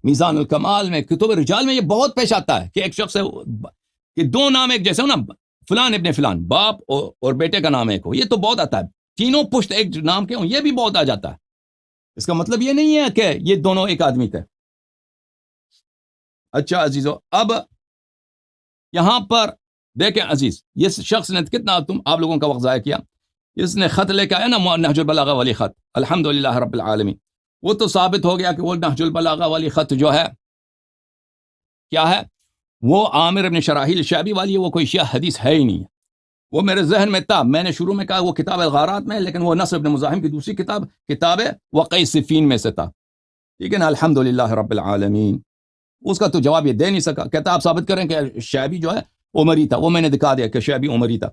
میزان الکمال میں، کتب رجال میں یہ بہت پیش آتا ہے کہ ایک شخص ہے کہ 2 نام ایک جیسے ہو نا، فلان ابن فلان، باپ اور بیٹے کا نام ایک ہو. یہ تو بہت آتا ہے. 3 پشت ایک نام کے ہوں، یہ بھی بہت آ جاتا ہے. اس کا مطلب یہ نہیں ہے کہ یہ دونوں ایک آدمی تھے. اچھا عزیزو، اب یہاں پر دیکھیں عزیز، یہ شخص نے کتنا آپ لوگوں کا وقت ضائع کیا. اس نے خط لے کے آیا نا، نہج البلاغہ والی خط، الحمدللہ رب العالمین. وہ تو ثابت ہو گیا کہ وہ نہج البلاغہ والی خط جو ہے کیا ہے، وہ عامر ابن شراحیل شعبی والی ہے. وہ کوئی شیعہ حدیث ہے ہی نہیں. وہ میرے ذہن میں تھا، میں نے شروع میں کہا وہ کتاب الغارات میں، لیکن وہ نصر ابن مزاحم کی دوسری کتاب وقع صفین میں سے تھا. ٹھیک ہے نا، الحمدللہ رب العالمین. اس کا تو جواب یہ دے نہیں سکا. کہتا آپ ثابت کریں کہ شعبی جو ہے عمری تھا. وہ میں نے دکھا دیا کہ شعبی عمری تھا.